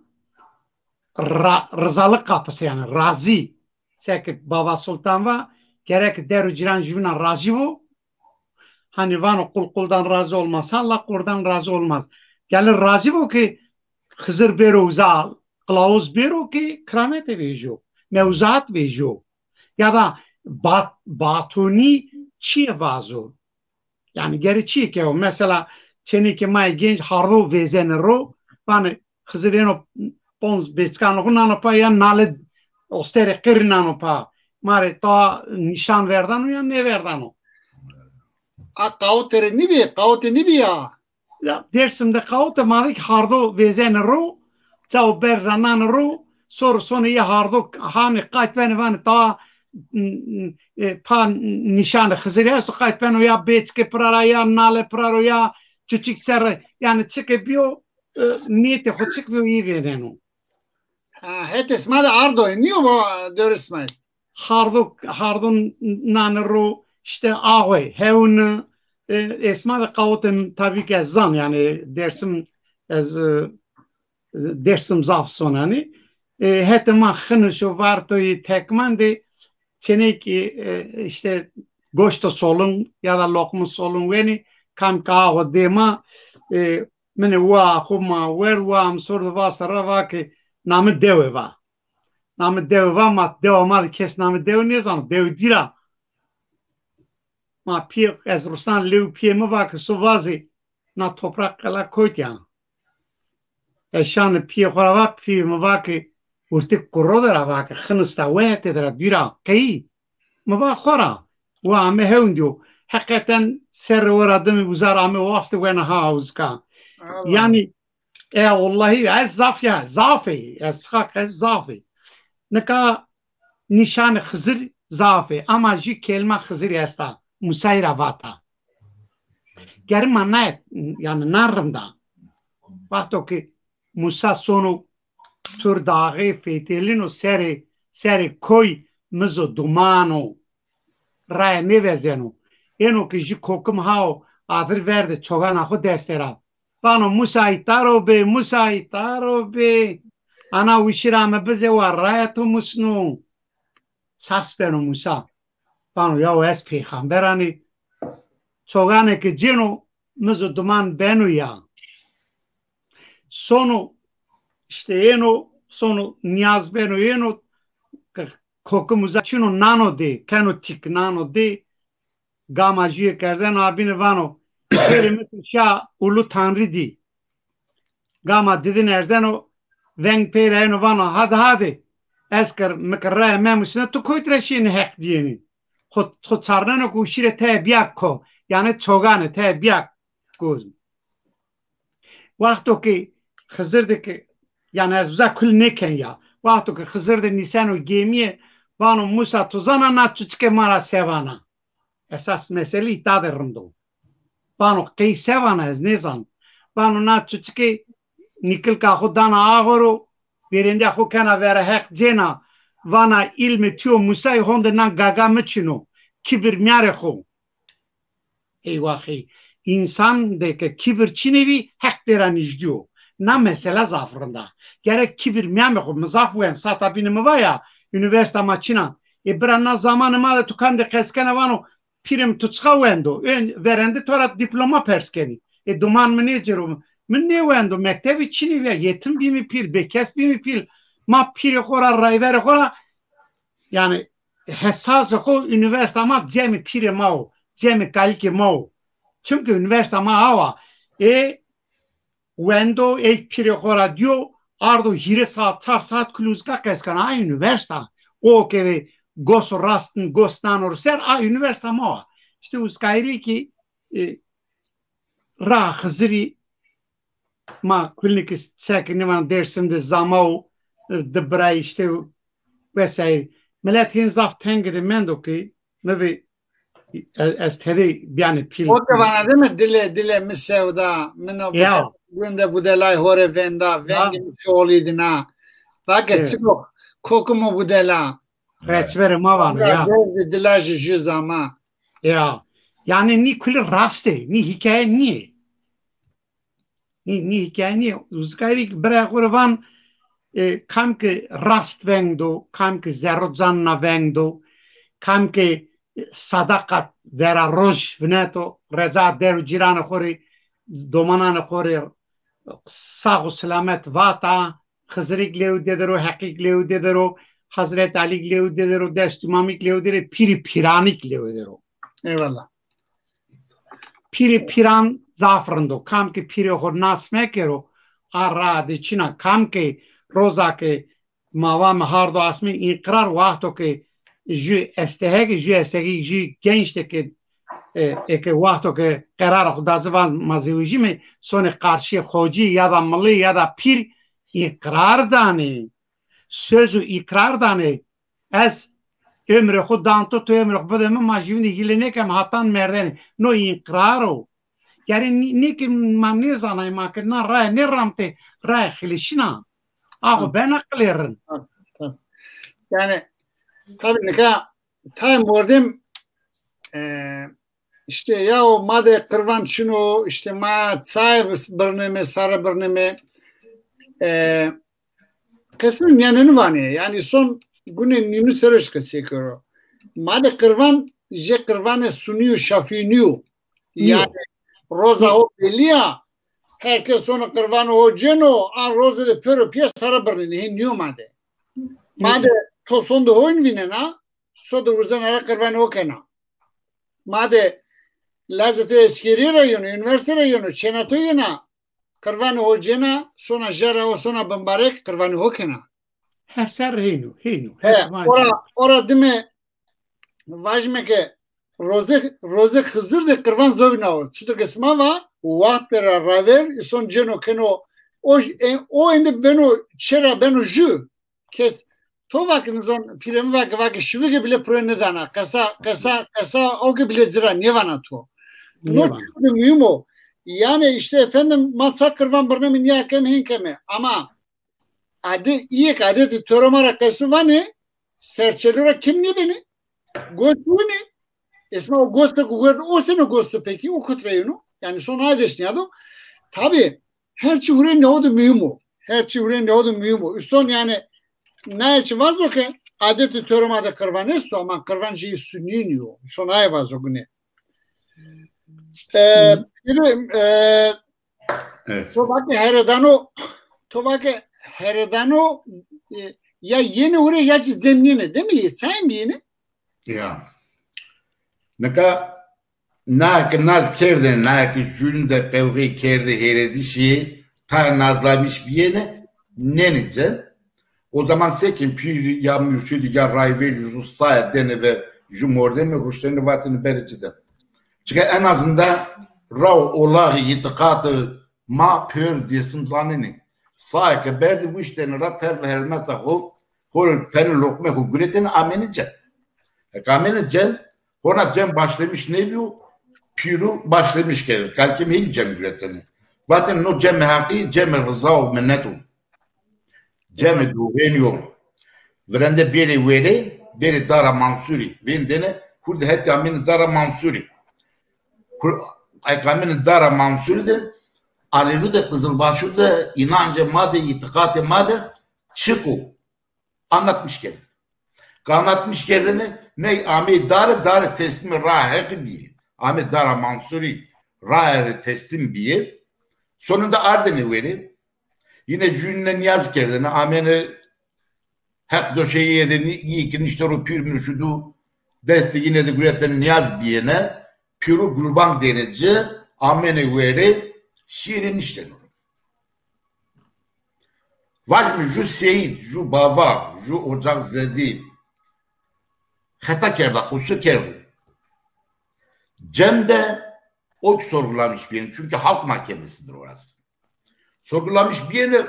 rızalık kapısı yani razi seki Baba Sultan va gerek deru ciran jivina razi bu hani vano kuldan razı olmaz Allah kuldan razı olmaz gelir razi bu ki Hızır bero uzal kılavuz bero ki kramete vejo mevzuat vejo ya da batuni çiye vazo yani geri çiye ki o mesela çenike may genç hardo vezenero hani Hızır'ın pons beçkanlığı nanopa ya nale ostere kır nanopa mare ta nişan verdan ya ne verdan o Kautere nibi ya. Ya dersimde kaute madik hardo vezenero çao berzananero sonu ya hardo hani kaytven van ta pa nişan Hızır'ya su kaytven ya beçke prara ya nale praro ya küçük ser yani çıkıyor niyeti ho çıkıyor iyi vereno. Het isma da Ardo niye bu döresmay? Hardun nanero işte ağay hevun esma da kautem tabii ki zan yani dersim zaf sonani hetema hınışo vartoyu tekmandi çeneki işte goşto solun ya da lokmu solun veni kam kaho dema mene wa kuma werwa sordu vasara vaki namı deveva ma devama kes namı dev ne zaman dev dira ma pie ez Ruslan lev pie mi vaki su vazi na toprak kala koytya eşanı pie khorava pie mi vaki urtik kurodera vaki khınısta vete dera dira kei mi va khora wa ame heundio hakikaten ser oradım uzar ame vastı vena hauzka yani vallahi ez zaf ya zafi ez hak ez zafi neka nişan Hızır zafi ama ji kelime Hızır esta musayra vata germa ne yani narımda vakto ki Musa sonu tur dağı fetelino seri koy mzo dumano raya ne vezeno eno ki ji kokum hao adır verdi çoban ahu destera Pano Musa itaro be ana ushirame bize warayato musnu saspeno Musa pano ya es peygamberani çogane ki ceno mzo duman benu ya sonu işte sonu niyaz benu eno kokumuza çino nano de kano tik nano de gama jiye kerzen abine vano Şa ulu tanrı di. Gama dedin erzen o veng peyrayno vano hadi. Esker mekarraya memusine tu koytreşini hek diyeni. Xo çarnano ku şire te biyak ko. Yani çogane te biyak koz. Vakto ki Hızır'da ki yani ezza kul neken ya. Vakto ki Hızır'da nisano gemiye vano Musa tuzana na çuçke mara sevana. Esas mesele itaderndo. Pano kei sevana ez nezan. Pano na çuçke nikil ka khudana agoro birinde khu kana vera hek cena vana ilmi tio Musa'y honde na gaga mçino kibir myare khu. Eyvahi insan de ke kibir çinevi hek deran ijdiyo. Na mesela zafrında. Gerek kibir myame khu mzaf wen sata binimi vaya üniversite maçına. Branna zamanı mali tukande keskene vano pirim tutska vendo. Verendi torat diploma perskeni. Duman mı ne cerum? Min ne vendo? Mektebi çini ve yetim bir mi pil, bekes bir mi pil. Ma piri khora rayveri khora. Yani hesas o üniversite ama cemi piri mao. Cemi kalki mao. Çünkü üniversite ama hava. Vendo piri khora diyor. Ardo 20 saat, 4 saat kluzka keskana üniversite. O ke gos rastın gostan orser a üniversite ama. İşte uskayri ki ra khazri ma klinik sekini man dersimde zamao de bray işte vesaire. Milletin zaf tengede mendo ki mevi estedi yani pil. O da bana değil mi? Dile misevda. Mino günde budelay hore venda. Vengi çoğulidina. Fakat sıkı kokumu budela. Reçveri ma var ya. Dilajı jüzama. Ya. Yani ni kuli raste. Ni hikaye niye? Ni hikaye niye? Uzkayrik bırakırvan kam ki rast vengdo. Kam ki zerodzanna vengdo. Kam ki sadakat vera roj vneto reza deru ciran khori domanan khori sağ selamet vata khazrik lewdedero hakik lewdedero Hazret Ali lewdedero destumamik lewdedero piri piranik lewdedero. Eyvallah. Piri piran zafrando kam ki piri khor nasmekero arra de china kam ki roza ke mawa mahardo asmi iqrar waqto ke استهاجی gençte که وقتی که قرار خود از وان مزیوجی می سون قارشی خوجی یا دا ملی یا دا پیر اقرار دانه سوزو اقرار دانه از ömrü خود دانتو تو ömrü خود بدم ماجیونی گیلنه که مهاتان مردن نو اقرارو yani ne ki man ne zanayım ki na ray ne ramte ray xilişina ağu ben aklerin yani tabii ne kadar time vurdum işte ya o madde kırvan şunu işte ma çay bırneme sarı bırneme kısmın yanını var ne yani son günün yünü sarış kısıkıyor madde kırvan je kırvanı sunuyor şafiniyor yani roza o belia herkes onu kırvanı o ceno a roza de pero pia sarı bırneme hinniyor madde to sonda oyun vinena soda uzan ara kırvan okena made lazet eskeri rayonu üniversite rayonu çenato yena kırvan hocena sona jara o sona bambarek kırvan okena her ser hinu ora dime vajme ke roze hızır de kırvan zovina o çünkü kesma va vahtera raver son ceno keno o ende beno çera beno ju kes to vakit zon piremi vakit şuve bile prene dana kasa o bile zira ne vana to no çok mühim o yani işte efendim masat kırvan bırnemi niye kem hinkeme ama adı iyi adet toromara kasu vane serçelura kim ne beni gostu ne esma o gostu o sene gostu peki o kutreyunu yani son adeşni adı tabi her çuhuren ne oldu mühim o her çuhuren ne oldu mühim o son yani Neće vazoke, adeti töroma da kırvanesto, ama kırvancıyı sünniyor. Sonaya vazogune. To vake heredano ya yeni oraya ya zemljene, değil mi? Sen mi yeni? Ya. Neka naz kerde, naki jünde kevgi kerde heredişi ta nazlamış bir yene nenice. O zaman sekin pir ya mürşidi ya rayveli justaya dene ve jumorde mi ruşteni vatını bericide. Çünkü en azından rav olağı yitikatı ma pör diyesim zanini. Sayke berdi bu işlerini rater ve helmeta hol teni lokme hu güreteni amenice. Amenice ona cem başlamış ne diyor? Piru başlamış gelir. Kalkim hiç cem güreteni. Zaten no cem haki cem rıza minnetu. Cem duvenio. Vrende biri vere, biri dara mansuri. Vendene kurda heti amini dara mansuri. Aykamini dara mansuri de Alevi de Kızılbaşı da inancı madde, itikatı madde çıku anlatmış gelir. Kanatmış kendini ne Ahmet darı teslimi rahı bir. Ahmet Dara Mansuri rahı teslim bir. Sonunda ardını verip yine cümle niyaz kendini Ahmet'e hak döşeyi yedini ikin işte o pür mürşüdü desti yine de güretten niyaz biyene pürü gurban denici Ahmet'e verip şiirin işlenir. Var mı ju seyit, ju bava, ju ocak zedi hata kerda, kusur kerda. Cem'de o sorgulamış birini. Çünkü halk mahkemesidir orası. Sorgulamış birini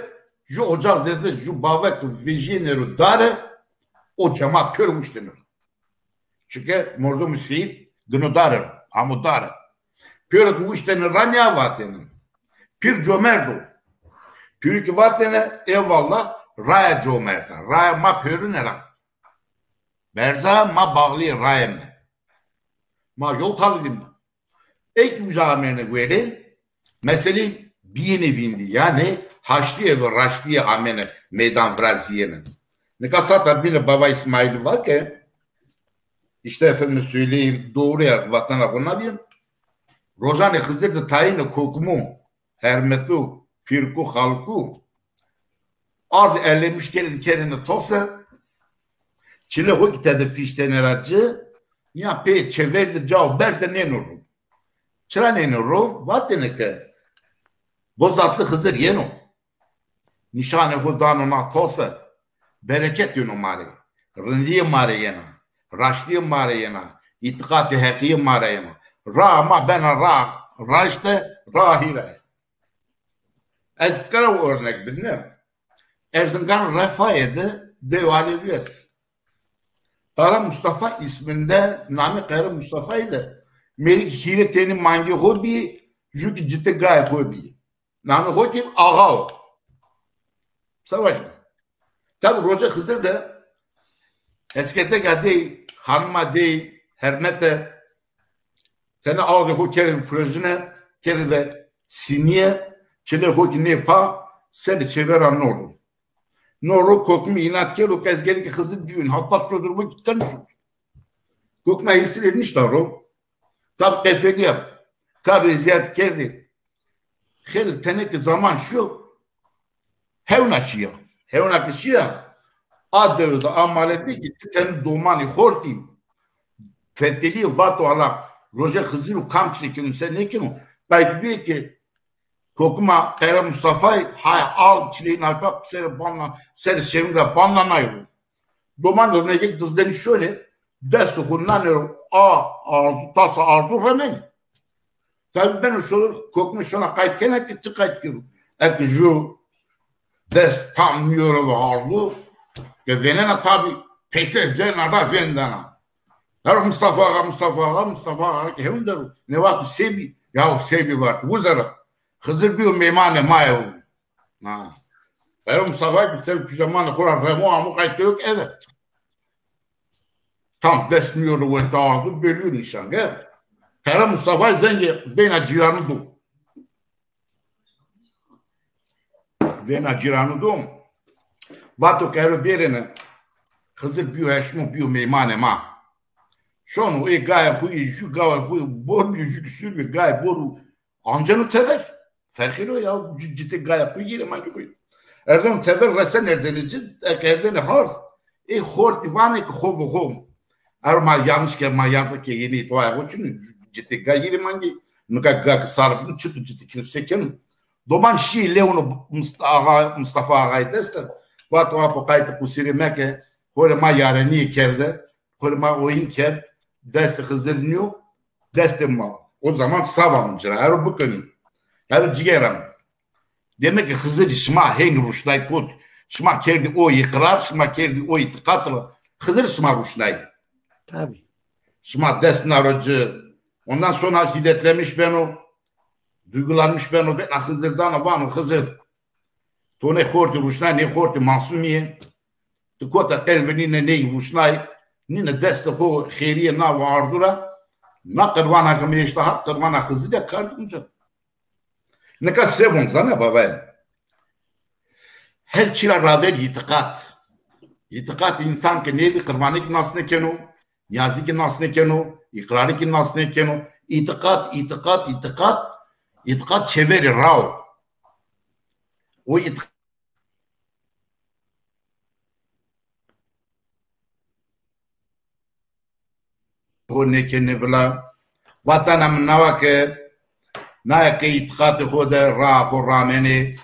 ju ocak zedi, ju bava vijineri darı o cemaat körmüş denir. Çünkü mordum seyit günü darı, amu darı. Körmüş denir ranya vatenin. Pir cömerdu. Pürü vatene eyvallah raya cömerta. Raya ma pörü ne lan? Berza ma bağlı raya mı? Ma yol talıdım. İlk mücadelene göre mesele bir nevindi. Yani Haçlı'ya ve Raşlı'ya amene meydan fraziyenin. Ne kadar tabi baba İsmail var ki işte efendim söyleyeyim doğru ya vatana konabilirim. Rojane Hızır'da tayini kokumu hermetu firku halku ardı ellemiş kendini tosa çile hoki tede fişten eracı ya pe çeverdi cevap berde ne nuru çıra ne nuru vatene ke bozatlı Hızır yenu nişane huzdan ona tosa bereket yenu mare rındiye mare yena raşliye mare yena itikati hakiye mare yena ra ma bena ra raşte rahire Estkara örnek bilmem. Erzincan Refah'ydı devali üyesi. Kara Mustafa isminde nami Kara Mustafa'ydı. Melik hileteni mangi hobi, jüki ciddi gayet hobi. Nami hobi ağa. Savaş mı? Tabi Roca Hızır da eskide geldi hanıma değil, hermete seni aldı o kerin frözüne, kerin de siniye çile hoki ne pa seni çeviren noru. Noru kokmu inat kel o kez gelik Hızır düğün hatta sözürme gitten şu. Kokma hisirin işte ro. Tab kefeli yap. Kar ziyad kerdi. Hel teneki zaman şu. Hevna şia. Hevna kişiya. Adı da amaleti gitti teni domani hortim. Feteli vato ala. Roja Hızır kamp çekinin sen ne ki? Belki bir ki kokuma Kara Mustafa'yı hay al çileğin alpap seri banla seri sevimde banlanaydı. Doman ne git dızdeni şöyle destu hunnan arzu tasa arzu hemen. Tabi ben şu kokmuş şuna kayıt kene gitti kayıt gibi. Erki şu dest tam yürü arzu ve venena tabi peşer cenara vendana. Her Mustafa hem der ne var sebi ya sebi var uzara. Hızır bir meymanı mayo. Benim Mustafa bir sev pijamanı kurar remo amu kayıtlı yok evet. Tam desmiyordu ve dağıldı bölüyor nişan gel. Kara Mustafa zenge vena ciranı du. Vena ciranı du. Vato kero birine Hızır bir heşmu bir meymanı ma. Şonu gaya fuyi şu gaya fuyi bor bir yüksül bir gaya boru ancanı tever. Farklı ya ciddi gayet bir yere mi koyuyor? Erdem tever resen erzenici erdene har. Horti vane ki hov. Arma yanlış ki ma yazık ki yeni toya koçunu ciddi gayet mangi. Nuka gak sarıp çıtı ciddi kimseken. Doman şi Leonu Mustafa Ağa'yı destek. Vato apo kayıtı kusiri meke. Hore ma yareni kerde. Hore ma oyun ker. Destek Hızırnıyor. Destek ma. O zaman savamıncıra. Her bu konu. Her ciğerim. Demek ki Hızır şma hen ruşnay kod. Şma kerdi o ikrar, şma kerdi o itikatla. Hızır şma ruşnay. Tabii. Şma desnarıcı. Ondan sonra hiddetlemiş beni. Duygulanmış beni. Ben Hızır'dan var Hızır. To ne horti ruşnay, ne horti masumiye. Tu kota kalbini ne ruşnay. Nine destek o khiriye na ve ardura. Na kırvana kamiye işte hak kırvana Hızır ya kardımca. Ne kadar sevun sana babam. Her çile ravel itikat. İtikat insan ki neydi? Kırmanı ki nasıl nekenu, niyazi ki nasıl nekenu, ikrarı ki nasıl nekenu, İtikat çeviri rav. O itikat o nekeni vla vatana min navake nayake itikatı xoda ra xo rameni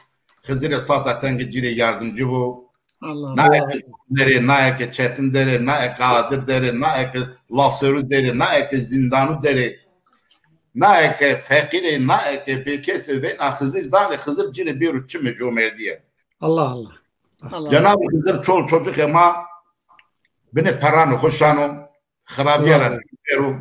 Hızır sata tengi cire yardımcı bu. Nayake çetin deri, nayake adır deri, nayake lasörü deri, nayake zindanı deri. Nayake fakiri, nayake bekesi ve Hızır dani Hızır cire bir uçu mecumer diye. Allah. Cenab-ı Hızır çol çocuk ama beni paranı hoşanım, xarabiyara dikeru,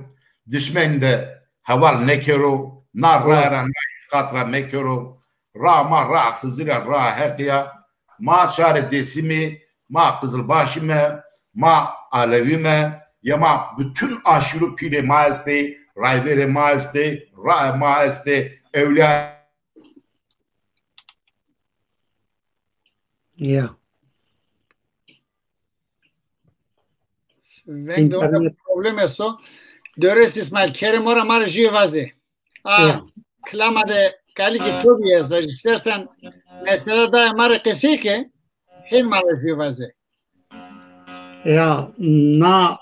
düşmen de haval nekeru, narrara katra mekeru, ra Hızır'a ra hekiya, ma şare desimi, ma Kızılbaşime, ma Alevime, ya ma bütün aşırı pire maeste, rayvere maeste, ra maeste, evliya. Yeah. Wenn du ein Problem hast, so, dörres İsmail Kerim ora mar jivaze. Klamade kali ki tobi es, istersen mesela da mar kesi ki hem mar jivaze. Ya na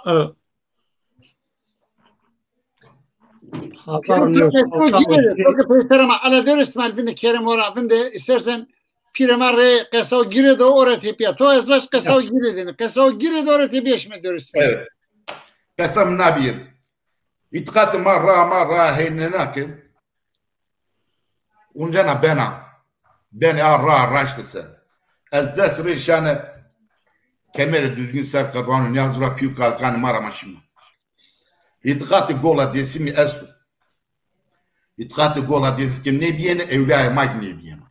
Ala dörres İsmail vinde Kerim ora vinde istersen Piramare kasao gire de ora tepia. To ezvaş kasao gire deni. Kasao gire de ora tepia şme dörüs. Evet. Kasam nabiyim. İtikat marra heynena ki. Uncana beni arra işte. Ez desri şane kemeri düzgün serkadanın yazıra piyu kalkanı maramaşım. İtikatı gola desimi estu. İtikatı gola desimi ne biyene evlaya mag ne biyene.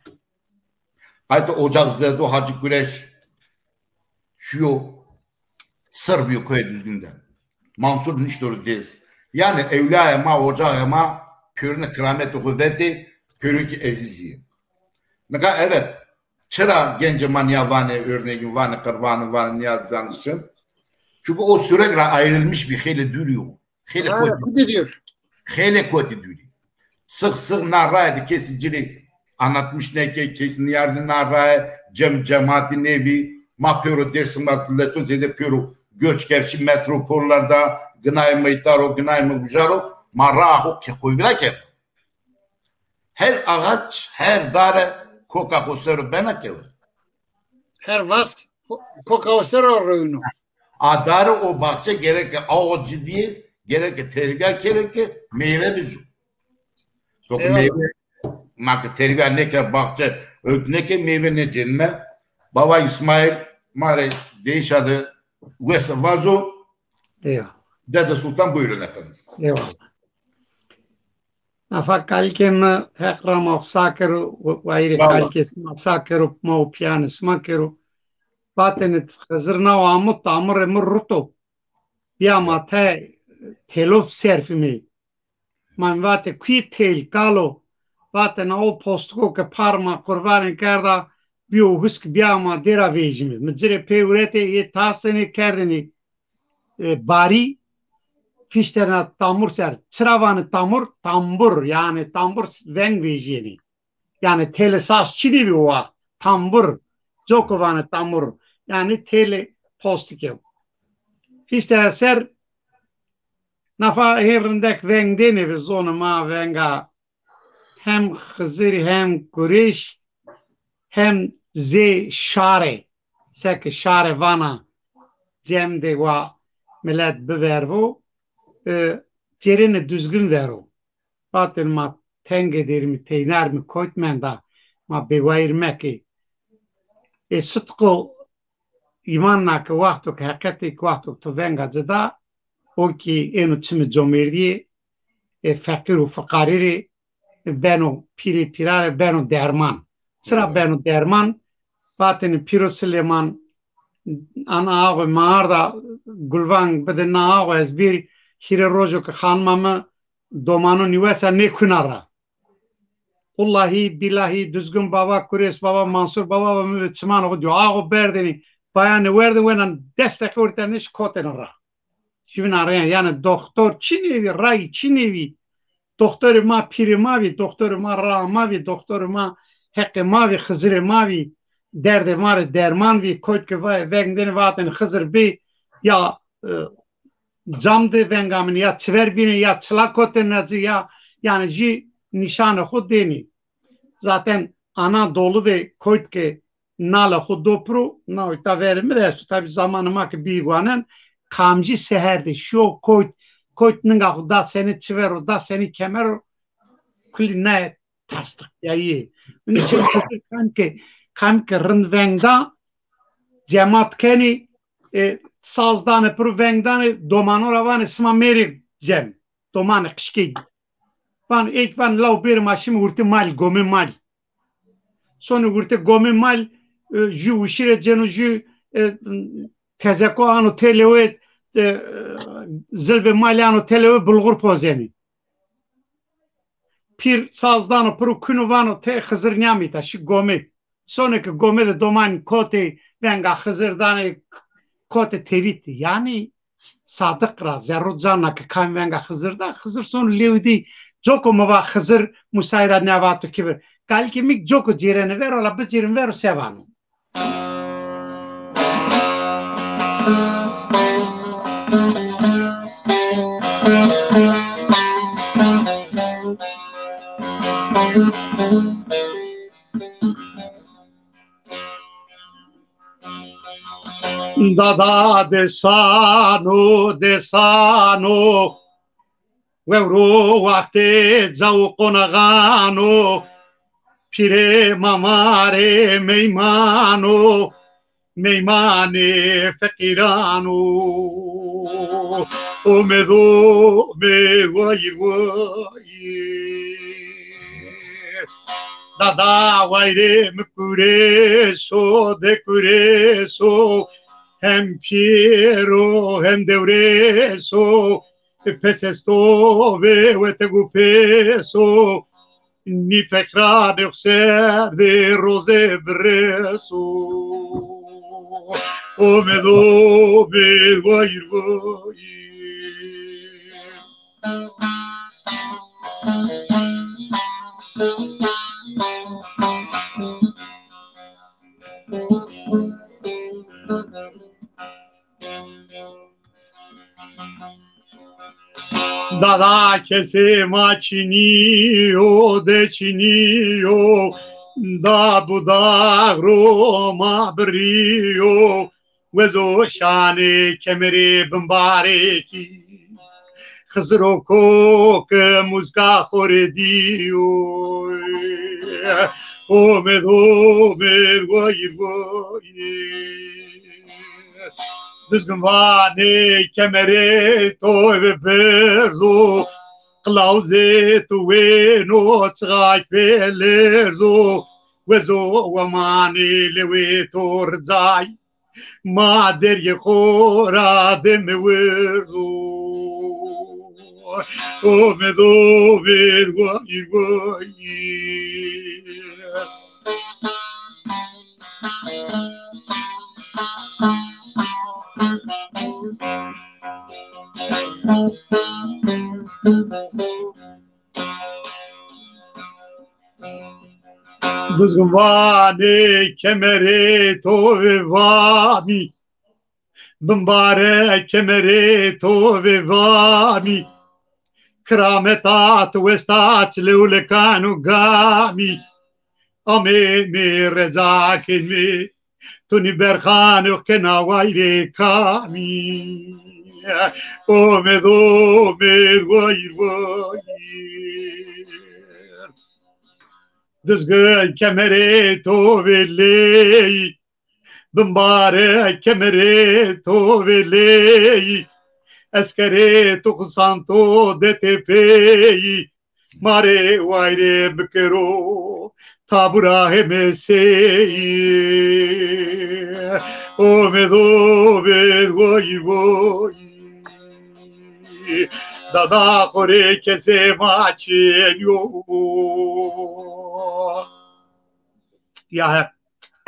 Haydi Ocak Zedo Hacı Güreş şu Sırbiyo köy düzgünden. Mansur Niştoru dez. Yani evlaya ma ocağı ma körüne kırameti kuvveti körüki ezizi. Neka evet çıra gence manya vane örneğin vane kırvanı vane niyazdanışın. Çünkü o sürekli ayrılmış bir hele duruyor. Hele koti diyor. Hele koti duruyor. Sık narraydı kesicilik. Anlatmış ne ki kesin yardım narraya cemaati nevi ma pöro dersim atleto zede pöro göç gerçi metropollarda gınay mıytaro gınay mı bujaro marraho ke koygra ke her ağaç her dare koka kosero bena ke her vas koka kosero röyno adare o bahçe gerek ağacı diye gerek terga gerek meyve bizu çok meyve mak terbiye ne ke bahçe ne ke meyve ne cenme baba İsmail mare değişadı West Vazo Dede Sultan buyurun efendim. Eyvallah. Afa kalken hekram sakeru vairi kalkes sakeru mau pianis makeru batenet hazırna o amut tamır emruto yama te telof serfimi man vate qui tel kalo vate na o postko ke parma kurvarin karda bio husk biama dera vejimi mzire peurete ye taseni kerdeni bari fişterine tamur ser sıravanı tambur yani tambur ven vejini yani tele sas çini bir o tambur jokovanı tambur yani tele postike fişter ser nafa herindek ven deni ve zonu ma venga hem Hızır hem Kureş hem ze şare sek şare vana cemde va millet bevervo cerine düzgün vero batın ma tenge derimi teyner mi koytmenda ma bevairmeki sıtkı imanna ki vaktu ki hakikati vaktu to venga zeda o ki enu çimi comirdi fakir u fakariri beno piri pirare beno derman sıra beno derman batın piro Süleyman ana ağabey mağarda gulvan bedena ağabey ezbir hire rojo ke hanmamı domanu nivesa ne kunara Wallahi billahi düzgün baba Kureş baba Mansur baba ve Müçman o diyor ağabey berdeni bayanı verdi ve destek ortanış kotenara. Şimdi arayan yani doktor Çinevi, ray Çinevi, doktor ma piri mavi, doktor ma ra mavi, doktor ma hakkı mavi, hızır mavi, derde mavi, derman vi, koytke vengden vaten hızır bi ya camdı vengamını ya çverbini ya çılakotenazı ya yani ji nişanı hud deni. Zaten Anadolu de koytke nala hudopru na ita verimi de tabi zamanıma ki biguanen kamcı seherde şu koyt nınga da seni çiver da seni kemer kuline tastık ya iyi. Bunun için kanki rındvengda cemaat keni sazdan pro vengdan domanora van isma meri cem doman kışki van ilk van lav bir maşim urti mal gomi mal sonra urti gomi mal ju ushire cenu ju tezeko anu televet zilbe mal anu televet bulgur pozeni pir sazdan pro kunuvano te hızır nyamita şu gomi sonra ki gomi de doman kote venga hızırdan kote teviti yani sadık raz yarudjana ki kan venga hızırda hızır son levdi joko mava hızır musayra nevatu kibir kalki mik joko jirene ver ola bijirin ver sevanu Dada desano Vevro vakte zau konagano Pire mamare meymano Meymane fekirano Omedo me vayir Dada vayre mkureso de kureso hem Piero hem Devreso pesesto ve te gupeso ni fekra de ser de rose breso o me do me vayir Dada kese maçiniyo deçiniyo da dudak roma briyo vezo şani kemeri bimbareki Hızro kok muzka horediyo o medo vayir Düzgün vane kemere to ve berzo Klauze tu ve no tsgak belerzo Vezo vamani lewe torzay Ma derye khora deme verzo O medo vergoyir Düzgün vane kemere to ve vami Bimbare kemere to ve vami Krametat vestat leulekanu gami Ame me rezakin me Tuni berkhanu kena vayre kami O me do me vayir Düzgün kemere to veley Bimbare kemere to veley Eskere to kusanto de tepey Mare vayre bikero Tabura hemesey O me do vayir Dada kore kese maçenyo Ya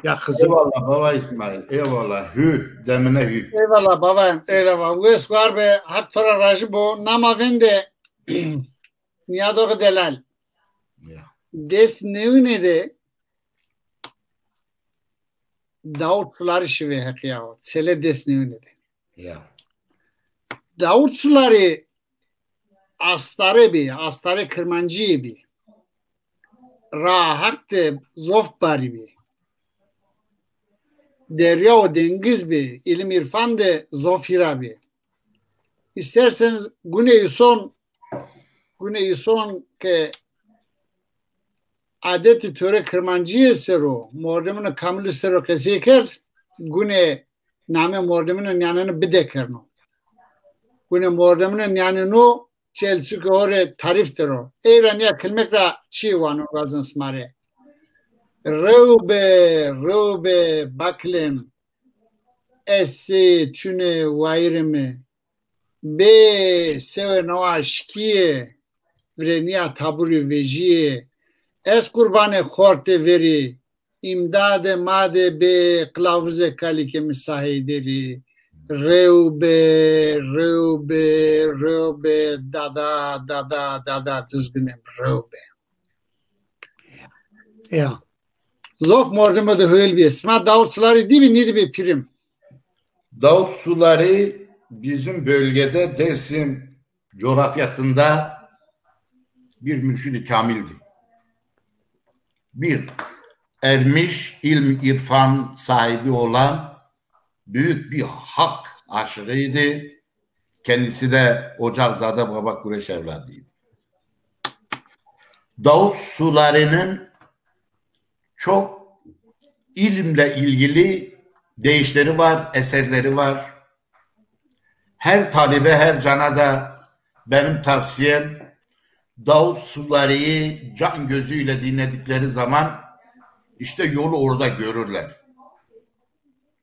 Ya kızım. Eyvallah baba İsmail. Eyvallah. Hü. Demine hü. Eyvallah baba. Eyvallah. Wes var be hat tora rajı bu nama vende niyadoğu delal. Ya. Des nevine de Davut suları şive hakiya. Sele des nevine de. Ya. Davut suları astare kırmancı bi. Rahat de zof bari bi. Derya o dengiz bi. İlim irfan de zofira bi. İsterseniz Güney son ke adeti töre kırmancı sero mordemine kamil sero kesiker Güney name mordemine yanını bide kerno. Güney mordemine yanını Chelsea ke ore tarif tero. Eyran ya kilmekra çi vanu gazın smare. Rövbe baklem esi tüne vayrimi be seve noaşkiye vrenia taburi vejiye es kurbanı khorte veri imdade made be kılavuze kalike misahideri rövbe dada düzgünem rövbe Ya. zof mordeme de höyl bir sma Davut suları değil mi nidi bir prim Davut suları bizim bölgede Dersim coğrafyasında bir mürşid-i kamildi. Bir ermiş ilm irfan sahibi olan büyük bir hak aşırıydı. Kendisi de Ocakzade Baba Kureş evladıydı. Davut sularının çok ilimle ilgili deyişleri var, eserleri var. Her talibe, her cana da benim tavsiyem Davut sularıyı can gözüyle dinledikleri zaman işte yolu orada görürler.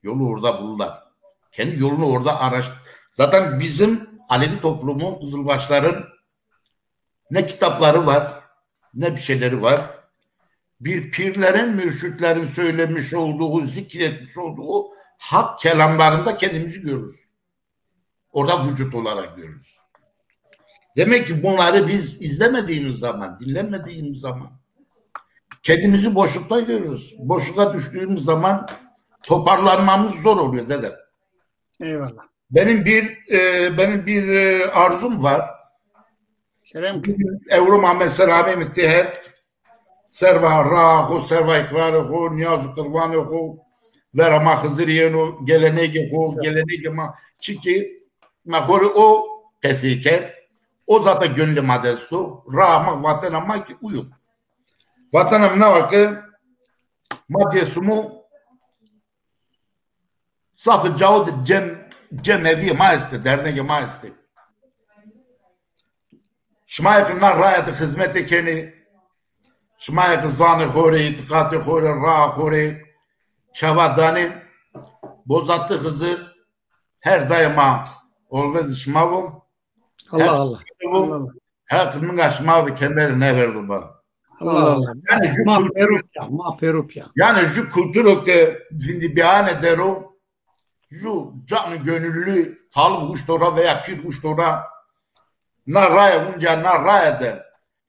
Yolu orada bulurlar. Kendi yolunu orada Zaten bizim Alevi toplumu, Kızılbaşların ne kitapları var, ne bir şeyleri var. Bir pirlerin, mürşitlerin söylemiş olduğu, zikretmiş olduğu hak kelamlarında kendimizi görürüz. Orada vücut olarak görürüz. Demek ki bunları biz izlemediğimiz zaman, dinlemediğimiz zaman kendimizi boşlukta görürüz. Boşluğa düştüğümüz zaman toparlanmamız zor oluyor dedem. eyvallah Benim bir arzum var. Kerem Evru Muhammed Selami Müttehet Serva Rahu, Serva İkbarı, Niyaz-ı Kırvanı, Verama Hızıriyenu, Geleneği ma Çiki, Mahori o kesiker. O zaten gönlü madestu. Rahma vatanama ki uyum. Vatanım ne var ki maddesumu safı cavud cemevi maiste, derneği maiste. Şmayakınlar rayatı hizmeti keni şmayakı zanı khore, itikatı khore, ra khore çavadani bozattı Hızır her daima olvez şmavum Allah. Hakkının aşmağı kemer ne verdi bana. Allah. Yani ma perupya. Yani şu kültürü ki şimdi beyan eder o şu canı gönüllü talib kuştora veya pir kuştora naraya unca naraya de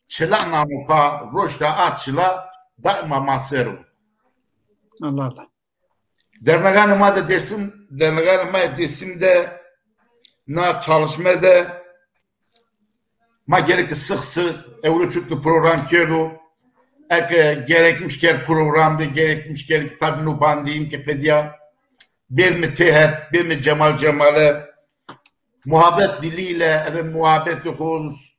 çıla namuka roşta açıla daima maseru. Allah. Derneğine madde dersim de na çalışmada ma gerekli sık evru çünkü program kero gerekmiş ker programda gerekmiş ker kitabını bandiyim ki pedya bir mi tehet bir mi Cemal'e muhabbet diliyle muhabbet yoğuz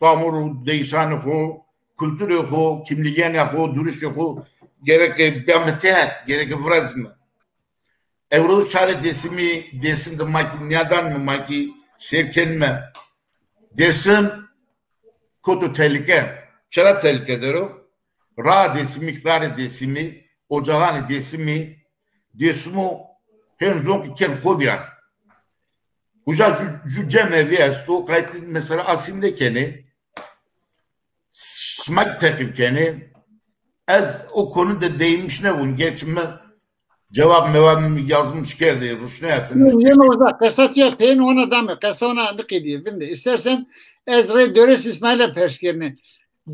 tamuru değişen yoğuz kültür yoğuz kimliğen yoğuz duruş yoğuz gerek bir mi tehet gerek biraz mı evru çare dersim de maki neden mi maki şirken dersim kötü tehlike. Çara tehlikedir o. Ra desimi, miktar desimi, ocağın desimi her zon kel kovyan. Uca cemevi esto kayıt mesela asimde keni smak tekip keni az o konuda değinmiş ne bunun geçme cevap mevam yazmış geldi. Rus ne yaptın? Yine orada kasatiye peyn ona dame. Kasa ona andık ediyor. Bindi. İstersen Ezra Döres İsmail'e perşkerini.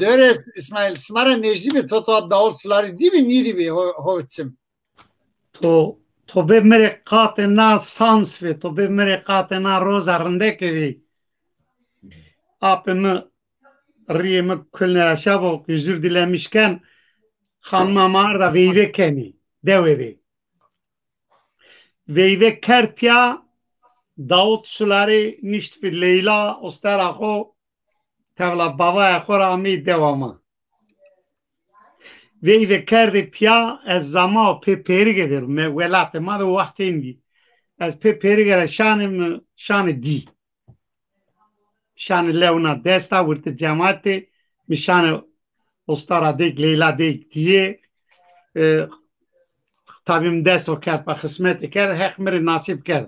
Döres İsmail Smara Necdi Toto Davut Sulari değil mi? Niye bir hovitsim? To be mere katena sans ve to be mere katena roza rındeke ve apımı riyemi külnera şabok özür dilemişken hanmamar da veyve keni devedi. Veyve kerpya Davut Sulari nişt bir Leyla osteraho tevla baba khorami devama. Veyve kerdi pya ez zama pe perigedir me velat ma da vaktindi. Ez pe perigere şanı di. Şanı levna desta vurte cemaate mi şanı ostara dek Leyla dek diye tabim desto kerpa kısmet ker hekmeri nasip ker.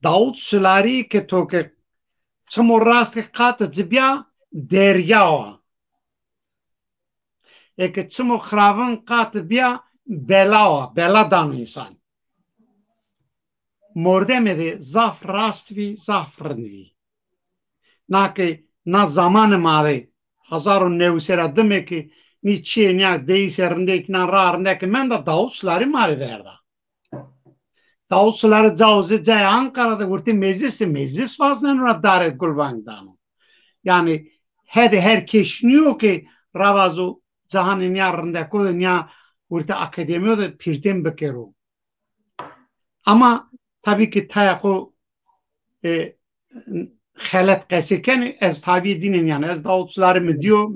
Davut Sulari ke toke çamo rast kat cibya derya. Eke çamo xravan kat bya bela dan insan. Mordemede zaf rastvi zafrınvi. Nake na zamanı mare 1900 demek ki ni çiğnya değişerindeki na rarındaki men de Davut Sulari mare verdi. Davut Sulari cauze cay Ankara'da vurti meclis fazla raddaret gulbangdan. Yani herkes niyor ki ravazu cahanın yarında kodunya vurti akademiyoda pirden bekeru. Ama tabii ki tayako xelet qesiken ez tabi dinin yani ez Davut Sulari mi diyor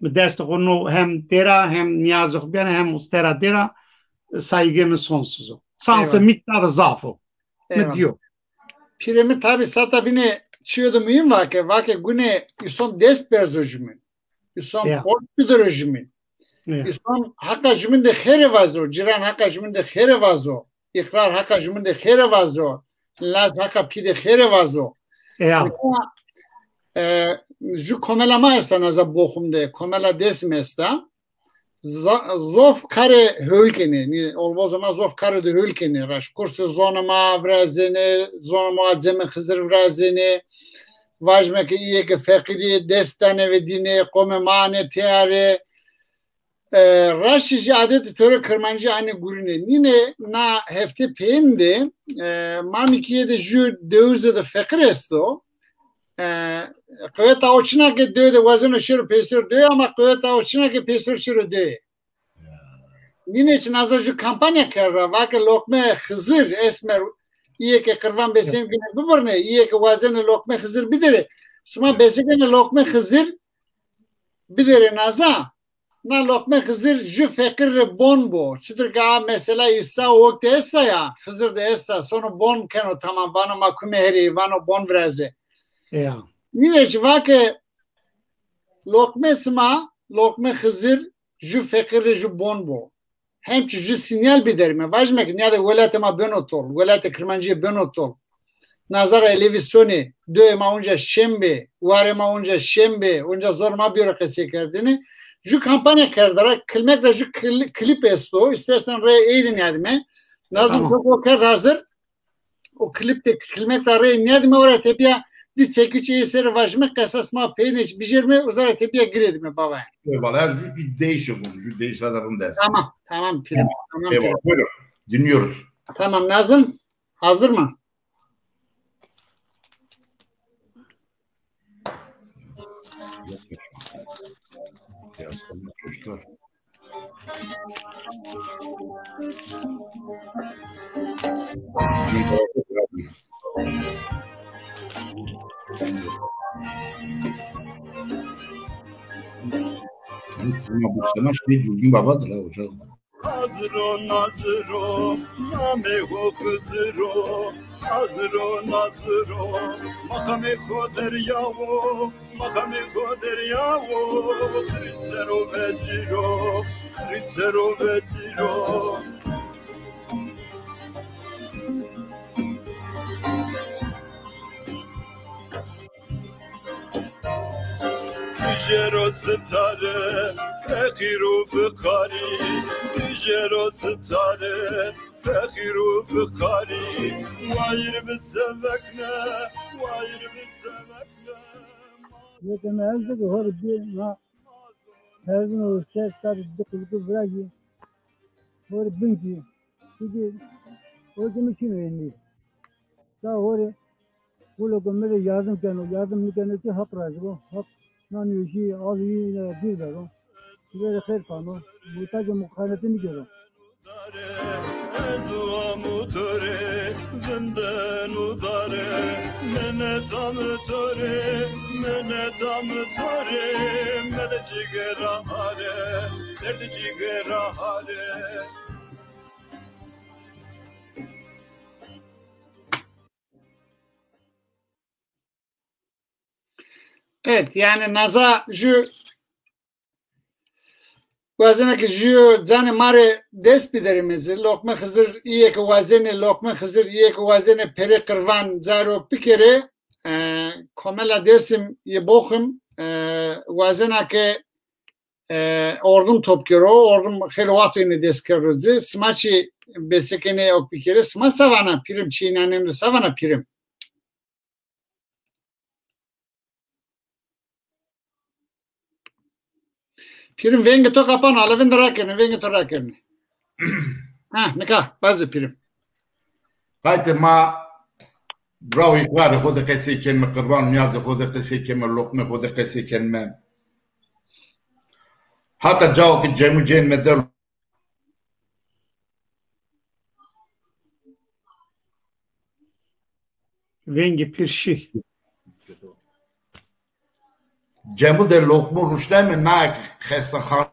mi destekonu hem dera hem niyazık hem ustera dera saygımın sonsuzu. Sansa miktarı zafı mi diyor. Piremi tabi sata bine çiyordu mühim vake güne üson des berzojümün. Üson ortbidir rejimün. Üson haka jümün de khere vazo. Ciran haka jümün de khere vazo. İkrar haka jümün de khere vazo. Laz haka pide khere vazo. Ju komelama esta naza bokhumde. Komela desme esta. Zof kare hölkeni. Olbozama zof kare de hölkeni. Raş kursu zonama vrazeni. Zonama acemi khizir vrazeni. Vajme ki iye ki fekiri destane ve dine komemane tiyare. Raşici adeti töre kırmancı aynı gurine. Nine na hefte peğinde mamikiye de ju dövüze de fekir esto. Kıveta oçina ki dövde vazını şiru pesir döv ama kıveta oçina ki pesir şiru döv. Nine için azıcık kampanya kerra. Vake lokme hızır esmer. İyi ki kırvan besin güne biburne. İyi ki vazını lokme hızır bidere. Sma besigene lokme hızır bidere naza. Na lokme hızır ju fekir bon bo. Çıtır ka mesela issa o testa ya. Hızır de essa sonu bon keno tamam vano makume heri vano bon vraze. Nine için vake lokme sma lokme hızır ju fekir ju bon bo. Hem ki ju sinyal biderime. Vajme ki niyade velatema benotol. Velate kırmancıya benotol. Nazara elevisyoni. Döema onca şembe. Varema onca şembe. Onca zorma bürokrasiye kerdini. Ju kampanya kerdara. Kılmekle ju klip esto. İstersen re eydin yadime. Nazım o kerd hazır. O klipte kılmekle re niyadime oraya tepiya. Di çekici eseri vajme kasasma peyneç bijirme uzara tepiya giredime baba. Eyvallah. Ju değişir bunu. Ju değişir adamın dersi. Tamam prim. Tamam, eyvallah. Buyurun. Dinliyoruz. Tamam Nazım. Hazır mı? Çocuklar. Ama bu sana şey düzgün babadır ha hocam. Nazro nazro name ho khızro nazro nazro makame ho deryavo trisero vediro Jero stare fakiru fakari جرو ستاره فقیر و فقاری وایر بسوکنا وایر بسوکنا لیکن از دیگه هر بی ما هر نو سر سر دکتر براجی هر بینی دیگه o kimi kim öğrendi? Daha oraya bu lokumları yardım mükemmeli hak razı bu. Hak nani işi az iyi bir de o. Böyle her kanu. Bu tabi muhalefetini görüyor. Evet, yani naza ju vazene ki ju zane mare dest biderimizi lokma hızır iye ki vazene lokma hızır iye ki vazene pere kırvan zaro bir kere komela desim ye bokhum vazene ki orgun topkero orgun helwatu ini deskerozi smachi besekene o bir kere sma savana pirim çiğnenemde savana pirim. Pirim venge to kapan alavin rakene venge to rakene. Ha neka bazı pirim. Haydi ma bravo ikrar خود قصه kelime قربان نیاز خود قصه kelime لقمه خود قصه kelime. Hatta جاو که جمع مدل Vengi pirşi. جمع de لقمه روشته mi نه خسته خان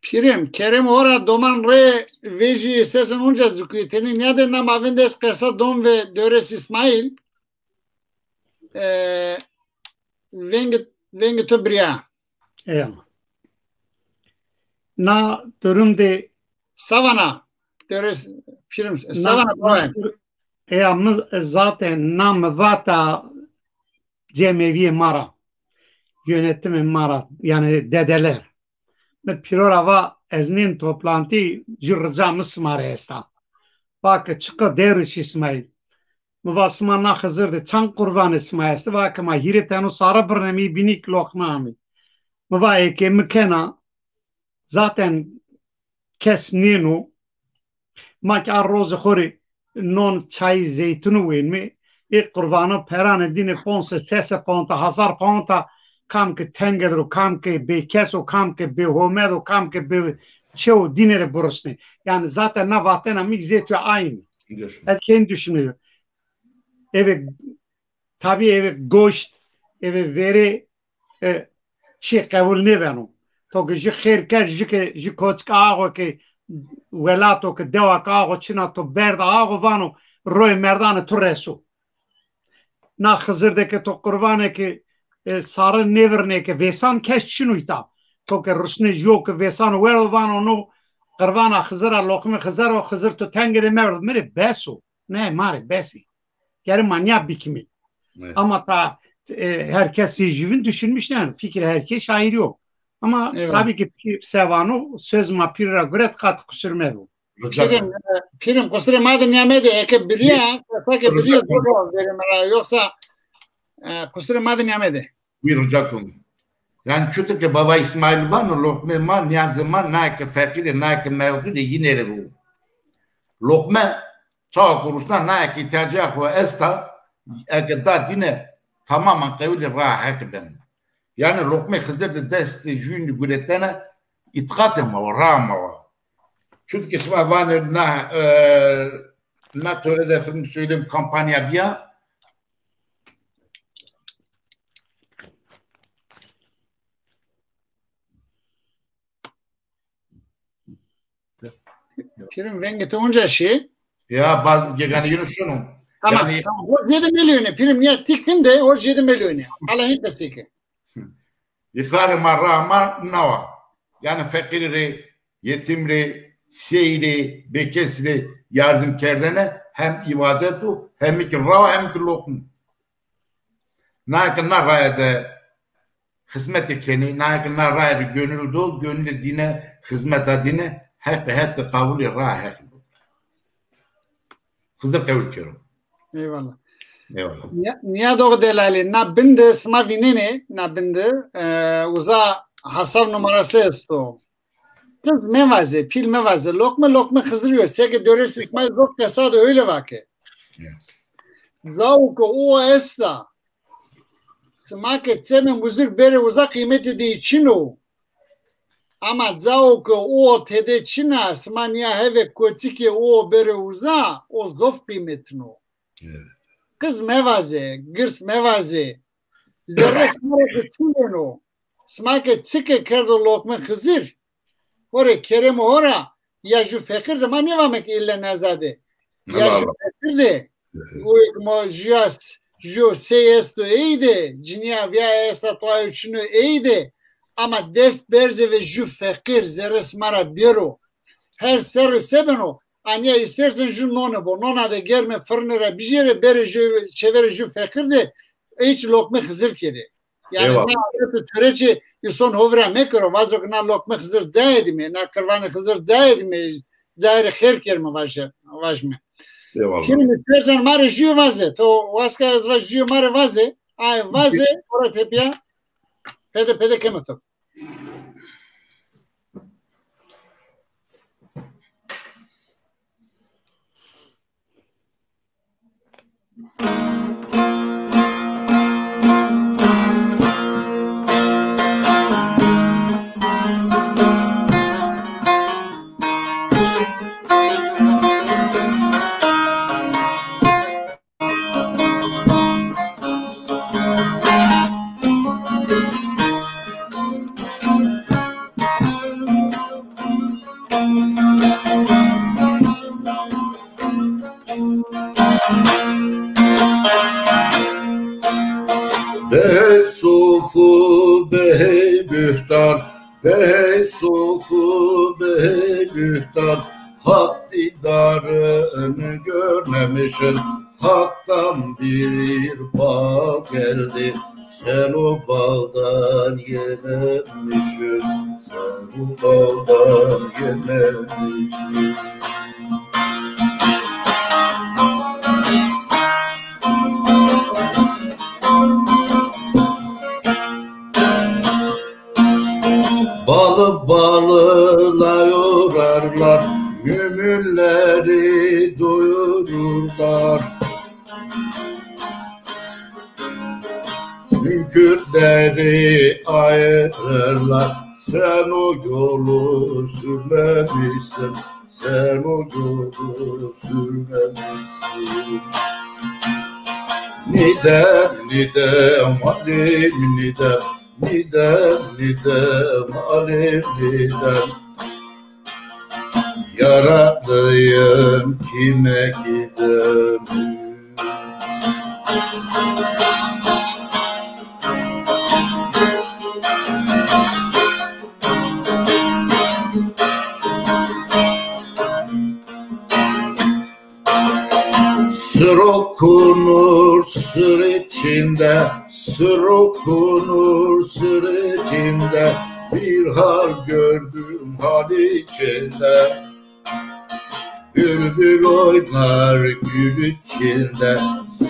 Pirim kerem ora doman re veji istersen unca züküyeteni niyade nam avindes kesa dom ve döres İsmail venge to bria. Eyvallah. Na durumde Savana döres pirim savana proem. Eyvallah zaten nam vata cemevi mara. Yönetimi mara yani dedeler. Ve pirorava eznin toplantı cürcamız mara esta. Bak çıkı derviş İsmail. Muvasmana hazırdı çan kurban İsmail. Bak ma hiretenu sarı bırnemi binik lokmami. Muvay ki mekana zaten kes ninu mak arroz khori non çay zeytunu mi ilk kurbanı perane dini ponse sese ponta hazar ponta kam ke tengedro kam ke be keso kam ke be homedo kam ke be çev dinere burasını yani zaten ne vatena migzetiyor aynı. Ez kendi düşünüyor. Evet tabi evet goşt evet veri şey kabul ne beno. To ki ji khair kar ji koçka ago ki velato ki deva ka ago çina to berda ago vano roy merdane turesu. Na xızırdaki to kurbane ki sarı neverne ki vesan keş çinuyta. To ki rusne jo ki vesan vel vano no kurbana xızıra lokme xızar o xızır to tengede merd meri besu. Ne mari besi. Geri manyak bikimi. Evet. Ama ta herkes jivin düşünmüş yani fikir herkes şair yok. Ama evet. Tabii ki sevanu söz ma pirra güret kat kusurmedu. Pirim kusurmadı niyamedi eke biriya eke biriya zor verim yoksa kusurmadı niyamedi. Bir hocam. Yani çünkü ki baba İsmail var mı lokme ma niyazı ma nake fakir nake mevdu de yine bu. Lokme çağ kuruştan nake ihtiyacı o esta eke da dine tamamen kavli rahat ben. Yani lokme hızır deste jün güretene itqatım o rama o. Çünkü isma van na töre de film söyleyeyim kampanya biya. Pirim vengete onca şey. Ya yani Yunus'un. Tamam. Yani o 7 milyonu pirim ya tikfin de o 7 milyonu. Allah'ın besiki. İkrar marrama nava. Yani fakiri, yetimri, seyri, bekesri yardımkerdene hem ibadetu hem ki rava hem ki lokun. Nakin narayede hizmet keni nakına rayri gönül dol gönlü dine hizmet adine hakkı kabul rahek. Hızır kabul ediyorum. Eyvallah. Eyvallah. Niye doğru delali? Na binde sma vinene na binde uza hasar numarası esto. Kız mevaze, pil mevaze, lokma kızdırıyor. Seke dörüs ismay zok kasa da öyle vakı. Zavko o esla. Smake tseme muzir bere uza kıymeti de için o. Ama zavko o tede çina smanya heve kotike o bere uza o zof kıymetino. Kız mevaze, gırs mevaze. Zerre smake tsileno. Smake tsike kerdo lokma kızır. Ore kerem ora ya ju fakir de mani vamek illa nazade. Ya ju fakir de o mo ju seyes to eyde cinya via esa to ayuçunu eyde ama dest berze ve ju fakir zeres mara biro her ser sebeno anya istersen ju nona da gelme fırnıra bir yere bere ju çevere ju fakir de hiç lokma hızır kere. Yani ne töreci son hovra mekro vazok na lokma hızır daedime na karvanı hızır daedime zaire her kerme vajme. Şimdi istersen mare jü vaze to vaska azva jü mare vaze ay vaze ora tepya pede kemeto. Behey sufu behey bühtar behey sufu behey bühtar hak didarını görmemişsin haktan bir bal geldi sen o baldan yememişsin sen o baldan yememişsin. Balıla yorarlar, müminleri doyururlar. Mümkünleri ayırırlar, sen o yolu sürmemişsin, sen o yolu sürmemişsin. Nidem alim nidem. Nidem alim nidem yaradayım kime gidem. Sır okunur sır içinde sır okunur sır içinde bir hal gördüm hal içinde. Bülbül oynar gül içinde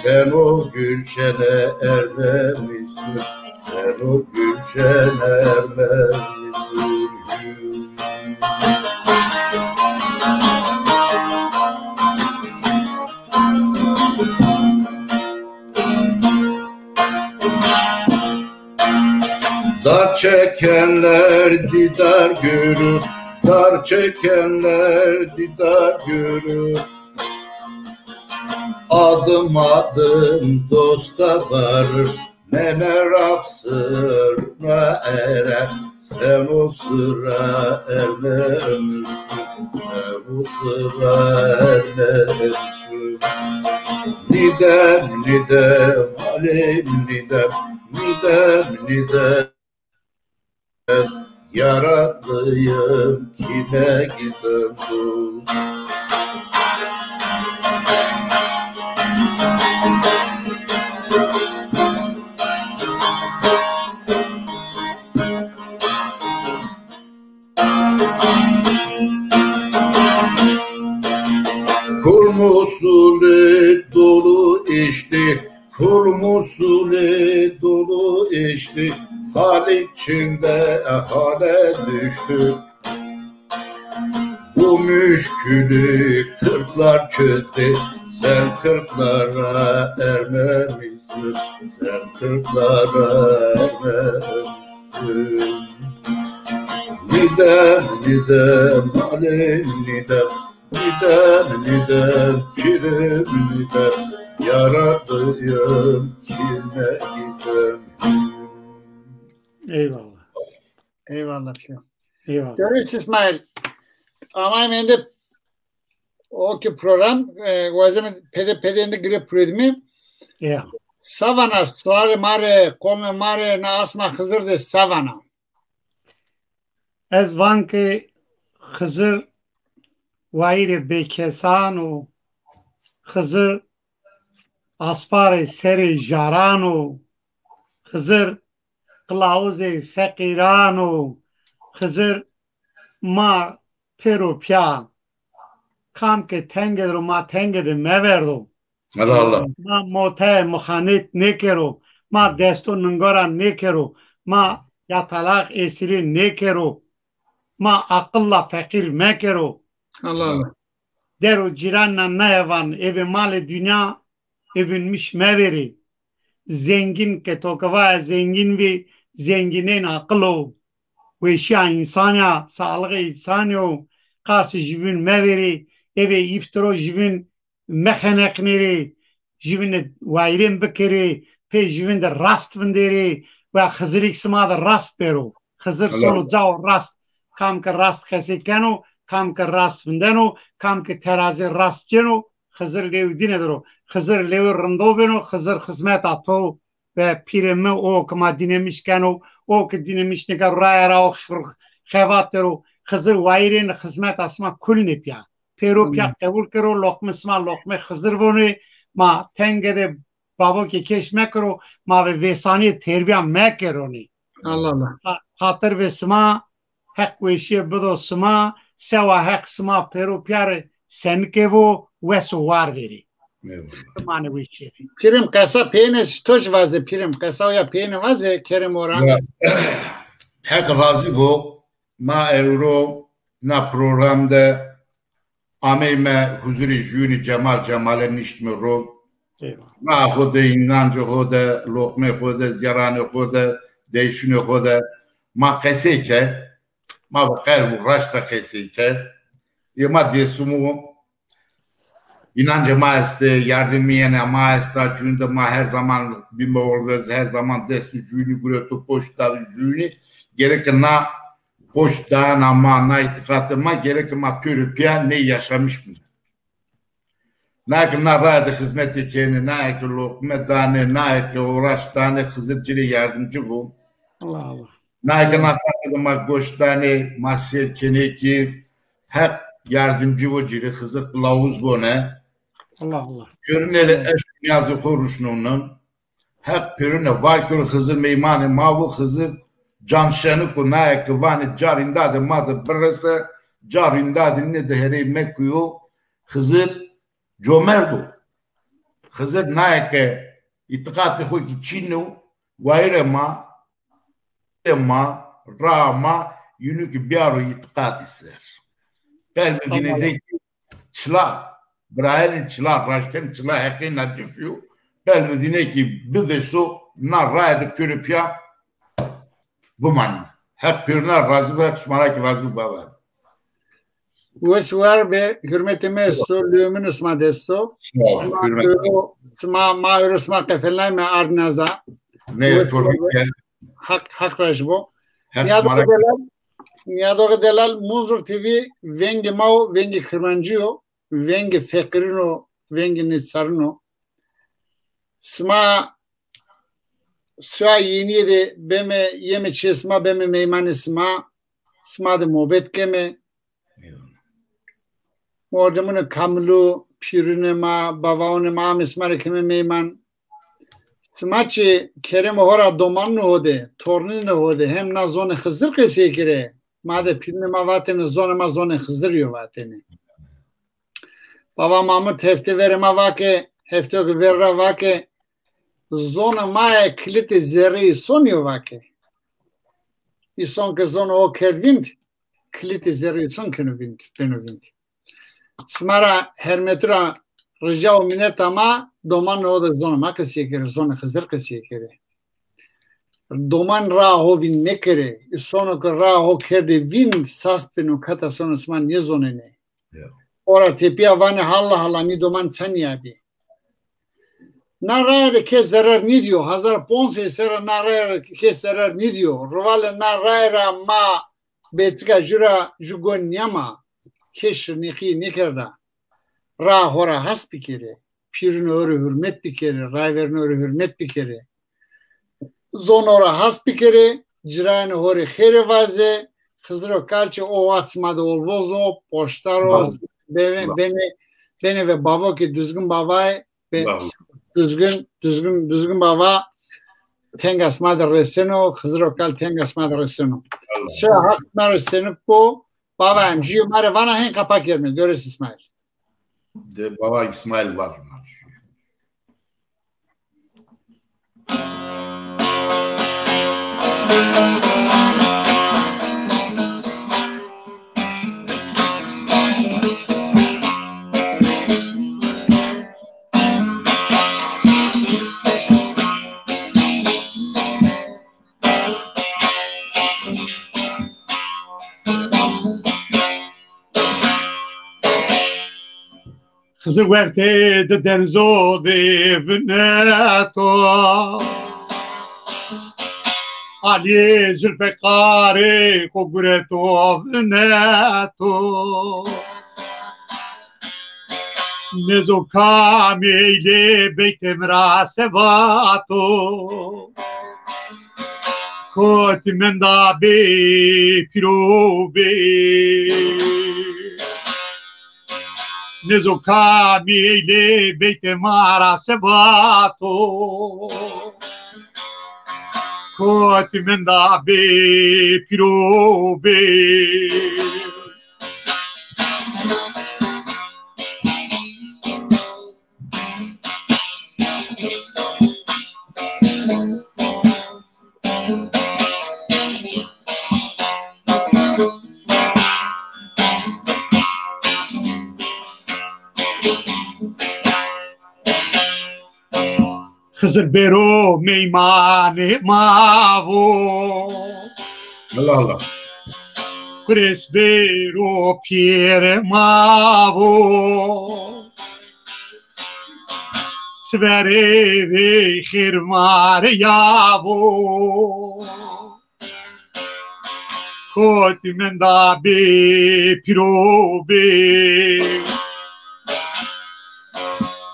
sen o gülşene ermemişsin sen o gülşene ermemişsin. Dar çekenler didar görür, dar çekenler didar görür. Adım adım dosta varır, ne merak sırrına erer. Sen o sıra ermemişsin, sen o sıra ermemişsin. Nidem alim nidem, nidem yaradıyım kime gidem dost. pişti, hal içinde hale düştü. Bu müşkülü kırklar çözdü, sen kırklara ermemişsin, sen kırklara ermemişsin. Nidem, nidem, alem nidem, nidem, nidem, kirim nidem, yaradıyım kime gidem. Eyvallah. Eyvallah. Eyvallah. Görüş İsmail. Ama ben de o ki program vazime pedende grip program. Ya. Savana, suare mare, come mare, na asma Hızır de savana. Ez van ki Hızır vayre bekesan o Hızır aspare seri jaran o Hızır kılavuz fekiran o Hızır ma pero pya kam ke tenge ro ma tenge de meverdo Allah Allah. ma mote muhanit ne kero ma desto nungora ne kero ma yatalak esiri ne kero ma akılla fakir me kero Allah Allah. Dero ciranla ne evan evi mali dünya evinmiş meveri zengin ke tokava zengin ve zenginin akıllı ve şia insanya sağlığı insanyo karşı jivin meveri eve iftiro jivin mehanekneri jivin vayrin bekeri pe jivin de rast venderi ve Hızır sma da rast bero Hızır sonu cao rast kam ke rast kesekeno kam ke rast vendeno kam ke terazi rast ceno Hızır lev dinedro Hızır lev randoveno Hızır hizmet ato ve pireme o kama dinemişkeno o ki dinemiş ne raya o xevatero Hızır vayrin hizmet asma kulne pya pero pya kabul kero lokme sma lokme Hızır vone ma tengede babo ki keşme kero ma ve vesani terbiya me keroni Allah Allah. hatır ve sma hak ve şi bedo sma sewa hak sma pero pyare sen kevo veso var veri mane ve şi Pirim kasa peyne toj vaze pirim kasa ya peyne vaze kerim oran. Hak razı bu ma euro na programda ameyme huzuri juni cemal cemale niştme ro ma xode inancı xode lokme xode ziyarane xode değişine xode ma keseyker ma bakar bu raşta keseyker ma desumu inancı ma este yardımiyene ma este çünkü ma her zaman bime olvez her zaman destu juni gureto poşta juni gerek na poşta na ma na itikatıma gerek ma pürüpya ne yaşamış mı? Na rayda hizmet ekeni, na ki lokme tane, na ki uğraş tane Hızırcılığı yardımcı bu. Allah Allah. Na ki nasakıma goş tane masir kene ki hep yardımcı bu ciri Hızır kılavuz bu ne? Allah Allah. Pürüneli eş dünyazı koruşunun hep pürüne var ki Hızır meymanı mavu Hızır canşanı ku na ki vani carindade madı bırrısı carindade ne de herey mekuyu Hızır Jomerdo Hızır naike itikatı koy ki Çin'u vayrema rama yünü ki biyaro itikatı ser. Belki de çıla Brian çıla raşken çıla hekin acıfıyor. Belki de ki bideso na raydı pürüpya bu man. Hep pürüne razı ve şımarak razı baba. Vos var be hürmetime sto lümen isma desto. Sma ma ürüsma kefelay me arnaza. Ne torrike. Hak rajbo. Hep şımarak. Niyadoga delal Muzur TV vengi mau vengi kırmancıyo vengi fekrino vengi nisarno. Sma sua yeni de beme yeme çesma beme meyman sma de mobet keme. Mordamını kamlu pirine ma bavaone ma mismare keme meyman. Smaçı kerem hora domanlı hode tornine hode hem na zone Hızır kesiye kire. Made pirine ma vatene zone Hızır yo vatene. Baba Mahmut hefte verema vake hefte verra vake zona maya kilite zerreyi sonuyor vaki. İson ki zona o kervind kilite zerreyi son kenüvind. Smara hermetra rica o minet ama doman o da zona ma kasiye kere, zona hızır kasiye kere. Doman raho vin ne kere, İson ki raho kerde vin saspinu kata son isman ne zona ne. Ora tepiya vane halla ni doman tanyabi. Narayar ke zarar ne diyor? Hazar ponse sera narayar ke zarar ne diyor? Ruvale narayara ma betka jura jugonyama keşir neki ne kerda. Ra hora has bir kere. Pirini öyle hürmet bir kere. Rayverini öyle hürmet bir kere. Zon ora has bir kere. Cirayını hori khere vaze. Hızro kalçe o asmadı olvozo. Poştaroz. Beni ve baba ki düzgün babay. Düzgün baba. Tengasmadı reseno. Hızro kal tengasmadı reseno. Şu hasma reseno bu. Babam jiyo mare vana hen kapak yerme. Döres İsmail. De baba İsmail var. Hızır verte de denzo de vneto Ali Zülfekari kogreto vneto Nezo kameyle beytemra sevato Koti menda be piro be Nezo kameyle beytemara sevato Koti menda be piro be Hızır bero meymane mavo Allah Allah. Kres bero piere mavo Svere de khirmare yavo Koti menda be piro be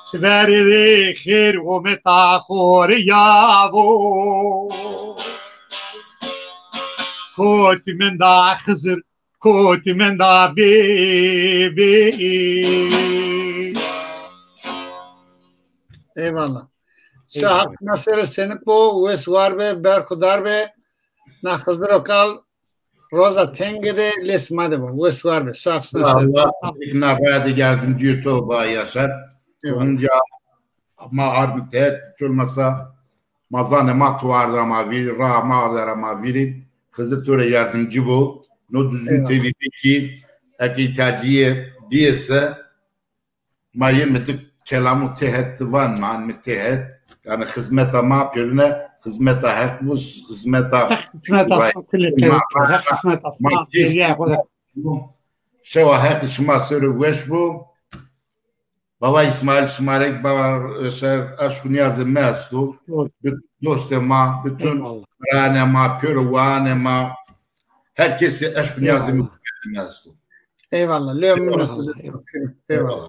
Sveri de khir o meta khor yavo Koti menda Hızır Koti menda be Eyvallah. Şu hak mesele senin bu ves var be berkudar be na hızır okal roza tengede lesmade bu ves var be şu hak mesele. Allah ikna verdi geldim diyor ba yaşar. Onca ma armitet çolmasa mazane matuarda ma vir ra mağdara ma viri Hızır töre yardımcı bu. No düzgün TV'deki ekitaciye diyese ma yemedik kelamı tehetti var mı? Mütehet yani hizmet ama birine hizmet hakmış hizmet şeva hak şuma sürü veş bu baba İsmail Şımarek baba şer aşkın yazı mestu dostema bütün ranema pürvanema herkesi aşkın yazı mestu. Eyvallah. Eyvallah.